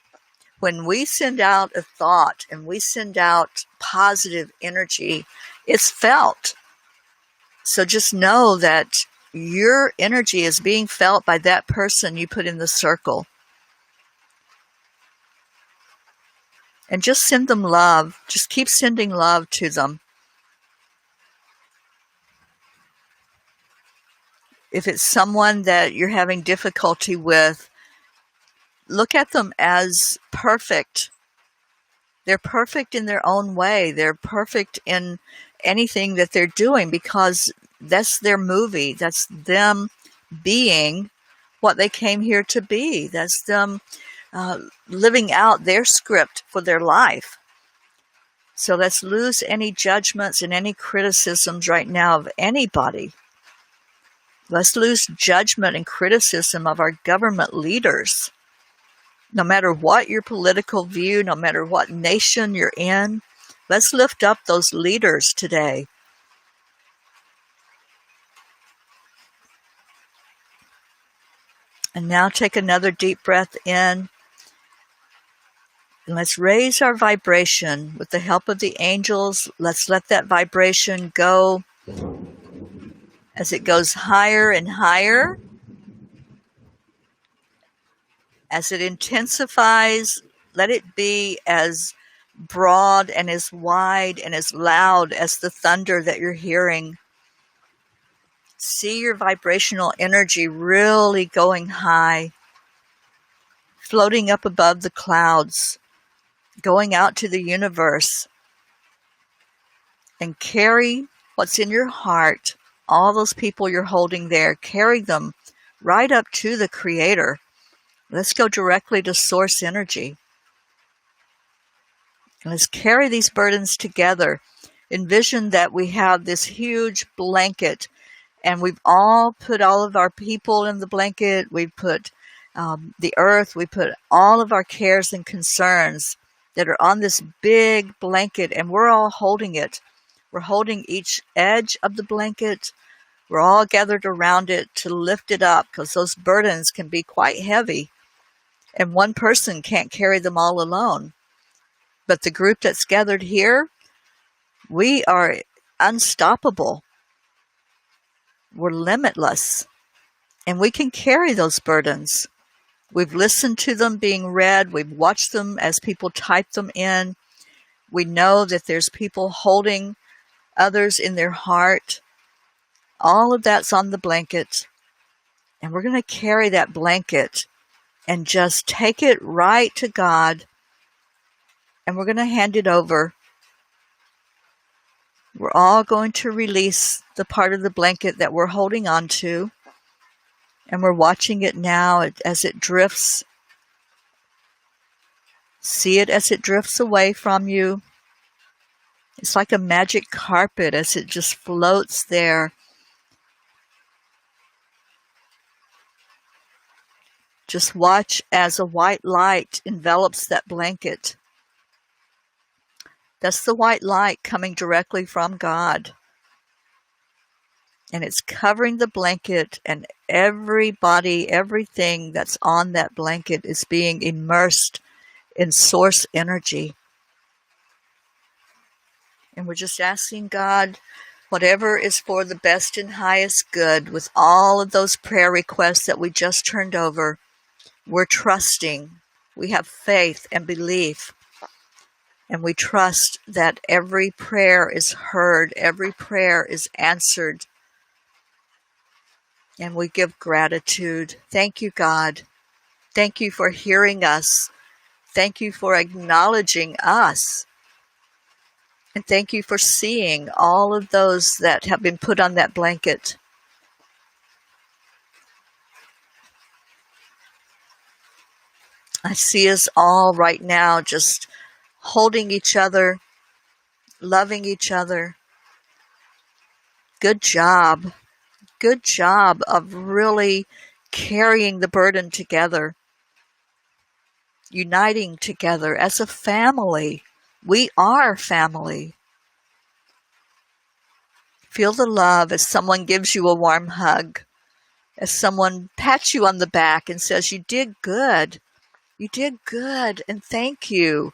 When we send out a thought and we send out positive energy, it's felt. So just know that your energy is being felt by that person you put in the circle. And just send them love. Just keep sending love to them. If it's someone that you're having difficulty with, look at them as perfect. They're perfect in their own way. They're perfect in anything that they're doing because that's their movie. That's them being what they came here to be. That's them living out their script for their life. So let's lose any judgments and any criticisms right now of anybody. Let's lose judgment and criticism of our government leaders. No matter what your political view, no matter what nation you're in, let's lift up those leaders today. And now take another deep breath in. And let's raise our vibration with the help of the angels. Let's let that vibration go as it goes higher and higher. As it intensifies, let it be as broad and as wide and as loud as the thunder that you're hearing. See your vibrational energy really going high, floating up above the clouds, going out to the universe, and carry what's in your heart, all those people you're holding there, carry them right up to the Creator. Let's go directly to source energy. Let's carry these burdens together. Envision that we have this huge blanket and we've all put all of our people in the blanket. We've put the earth. We put all of our cares and concerns that are on this big blanket, and we're all holding it. We're holding each edge of the blanket. We're all gathered around it to lift it up because those burdens can be quite heavy, and one person can't carry them all alone. But the group that's gathered here, we are unstoppable. We're limitless, and we can carry those burdens. We've listened to them being read. We've watched them as people type them in. We know that there's people holding others in their heart. All of that's on the blanket. And we're going to carry that blanket and just take it right to God. And we're going to hand it over. We're all going to release the part of the blanket that we're holding on to. And we're watching it now as it drifts. See it as it drifts away from you. It's like a magic carpet as it just floats there. Just watch as a white light envelops that blanket. That's the white light coming directly from God. And it's covering the blanket, and everybody, everything that's on that blanket is being immersed in source energy. And we're just asking God, whatever is for the best and highest good, with all of those prayer requests that we just turned over, we're trusting. We have faith and belief. And we trust that every prayer is heard, every prayer is answered. And we give gratitude. Thank you, God. Thank you for hearing us. Thank you for acknowledging us. And thank you for seeing all of those that have been put on that blanket. I see us all right now just holding each other, loving each other. Good job. Good job of really carrying the burden together, uniting together as a family. We are family. Feel the love as someone gives you a warm hug, as someone pats you on the back and says, "You did good. You did good, and thank you.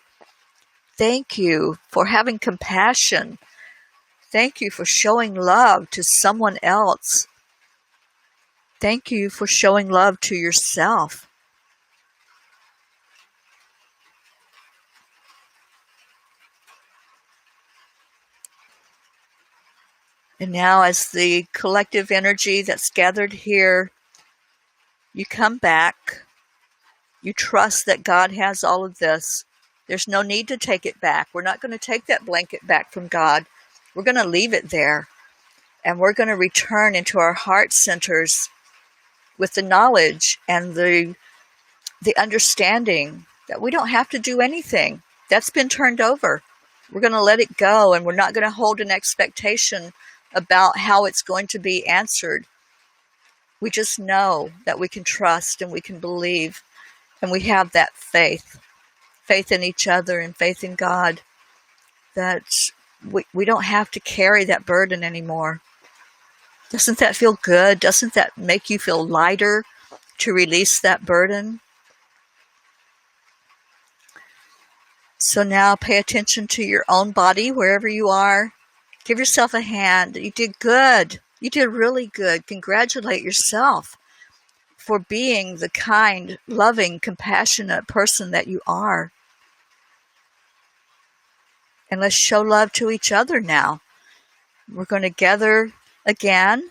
Thank you for having compassion. Thank you for showing love to someone else. Thank you for showing love to yourself." And now, as the collective energy that's gathered here, you come back. You trust that God has all of this. There's no need to take it back. We're not going to take that blanket back from God. We're going to leave it there. And we're going to return into our heart centers with the knowledge and the understanding that we don't have to do anything. That's been turned over. We're going to let it go, and we're not going to hold an expectation about how it's going to be answered. We just know that we can trust and we can believe, and we have that faith in each other and faith in God, that we don't have to carry that burden anymore. Doesn't that feel good? Doesn't that make you feel lighter to release that burden? So now pay attention to your own body wherever you are. Give yourself a hand. You did good. You did really good. Congratulate yourself for being the kind, loving, compassionate person that you are. And let's show love to each other now. We're going to gather again.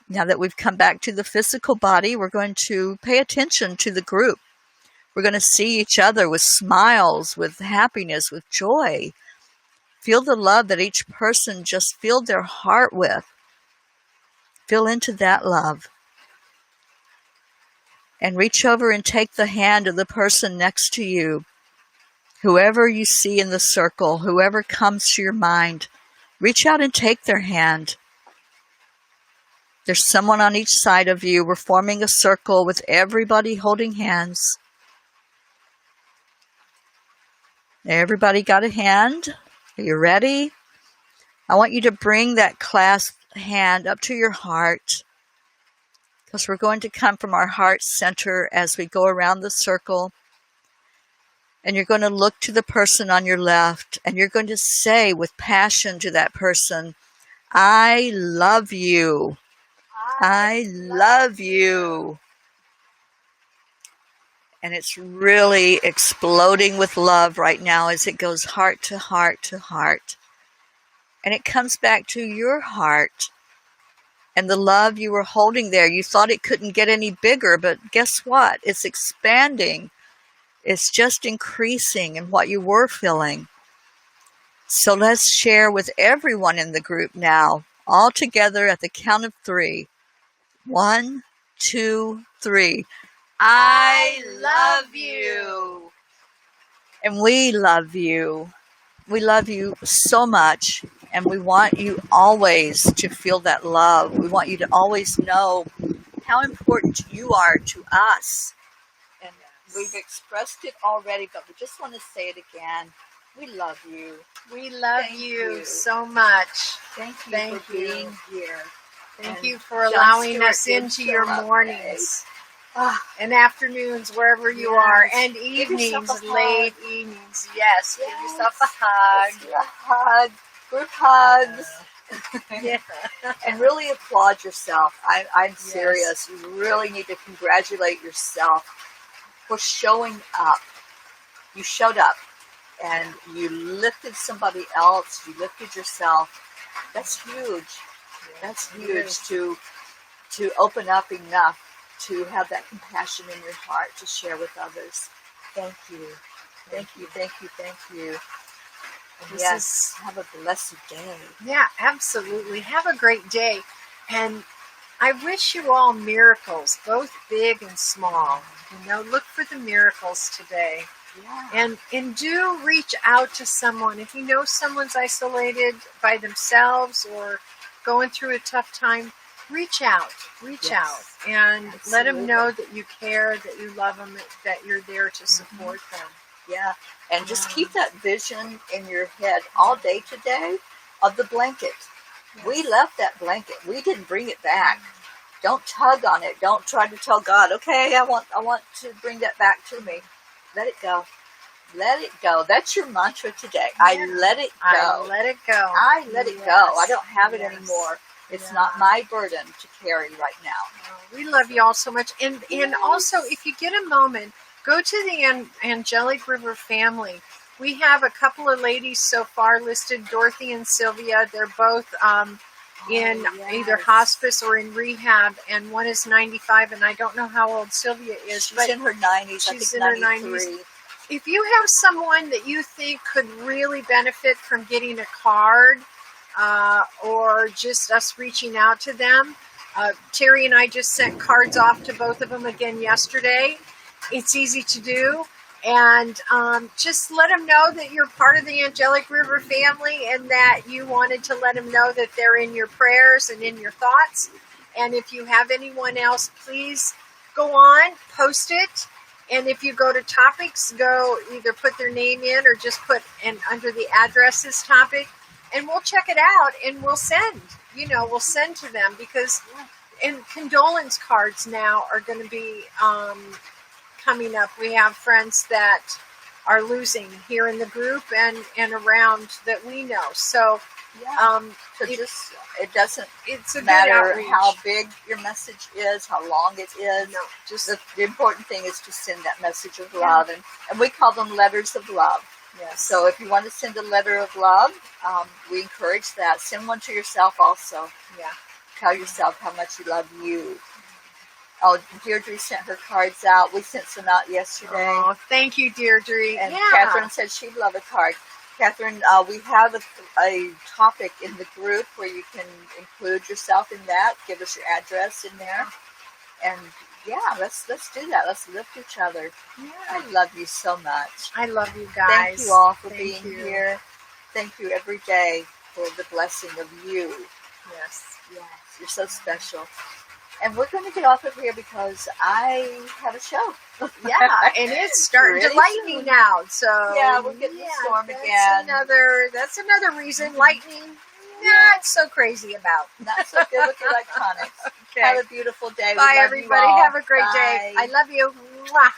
Now that we've come back to the physical body, we're going to pay attention to the group. We're going to see each other with smiles, with happiness, with joy. Feel the love that each person just filled their heart with. Feel into that love. And reach over and take the hand of the person next to you. Whoever you see in the circle, whoever comes to your mind, reach out and take their hand. There's someone on each side of you. We're forming a circle with everybody holding hands. Everybody got a hand? Are you ready? I want you to bring that clasped hand up to your heart, because we're going to come from our heart center as we go around the circle. And you're going to look to the person on your left, and you're going to say with passion to that person, "I love you. I love you." And it's really exploding with love right now as it goes heart to heart to heart. And it comes back to your heart. And the love you were holding there, you thought it couldn't get any bigger, but guess what? It's expanding. It's just increasing in what you were feeling. So let's share with everyone in the group now, all together at the count of 3. 1, 2, 3. I love you. And we love you. We love you so much. And we want you always to feel that love. We want you to always know how important you are to us. And we've expressed it already, but we just want to say it again. We love you. We love you so much. Thank you for being here. Thank you for allowing us into your mornings and afternoons, wherever you are, and evenings, late evenings. Yes, give yourself a hug. Group hugs. Yeah. And really applaud yourself. I'm serious. You really need to congratulate yourself for showing up. You showed up and you lifted somebody else. You lifted yourself. That's huge. That's huge to open up enough to have that compassion in your heart to share with others. Thank you. Thank you. Thank you. Thank you. And yes, have a blessed day. Yeah, absolutely. Have a great day. And I wish you all miracles, both big and small. You know, look for the miracles today. Yeah. And do reach out to someone. If you know someone's isolated by themselves or going through a tough time, reach out. Reach out. And let them know that you care, that you love them, that you're there to support them. Yeah, and just keep that vision in your head all day today of the blanket. Yes. We left that blanket. We didn't bring it back. Don't tug on it. Don't try to tell God, okay, I want to bring that back to me. Let it go. Let it go. That's your mantra today. Yeah. I let it go. I let it go. I let it go. I don't have it anymore. It's not my burden to carry right now. We love you all so much. And also, if you get a moment, go to the Angelic River family. We have a couple of ladies so far listed, Dorothy and Sylvia. They're both in either hospice or in rehab, and one is 95, and I don't know how old Sylvia is. She's in her 90s. She's in her 90s. If you have someone that you think could really benefit from getting a card or just us reaching out to them, Teri and I just sent cards off to both of them again yesterday. It's easy to do, and just let them know that you're part of the Angelic River family and that you wanted to let them know that they're in your prayers and in your thoughts. And if you have anyone else, please go on, post it. And if you go to topics, go either put their name in or just put under the addresses topic, and we'll check it out and we'll send. We'll send to them because, and condolence cards now are going to be coming up. We have friends that are losing here in the group and around that we know. So, it doesn't it's a matter how big your message is, how long it is. No, just the important thing is to send that message of love, and we call them letters of love. Yes. So if you want to send a letter of love, we encourage that. Send one to yourself also. Yeah. Tell yourself how much you love you. Oh, Deirdre sent her cards out. We sent some out yesterday. Oh, thank you, Deirdre. And Catherine said she'd love a card. Catherine, we have a topic in the group where you can include yourself in that. Give us your address in there. And let's do that. Let's lift each other. Yeah. I love you so much. I love you guys. Thank you all for being here. Thank you every day for the blessing of you. Yes. You're so special. And we're going to get off of here because I have a show. Yeah, and it's starting to lightning out. So we're getting the storm again. That's another reason lightning. Not so crazy about. Not so good with electronics. Okay. Have a beautiful day. Bye, everybody. Have a great day. I love you. Mwah.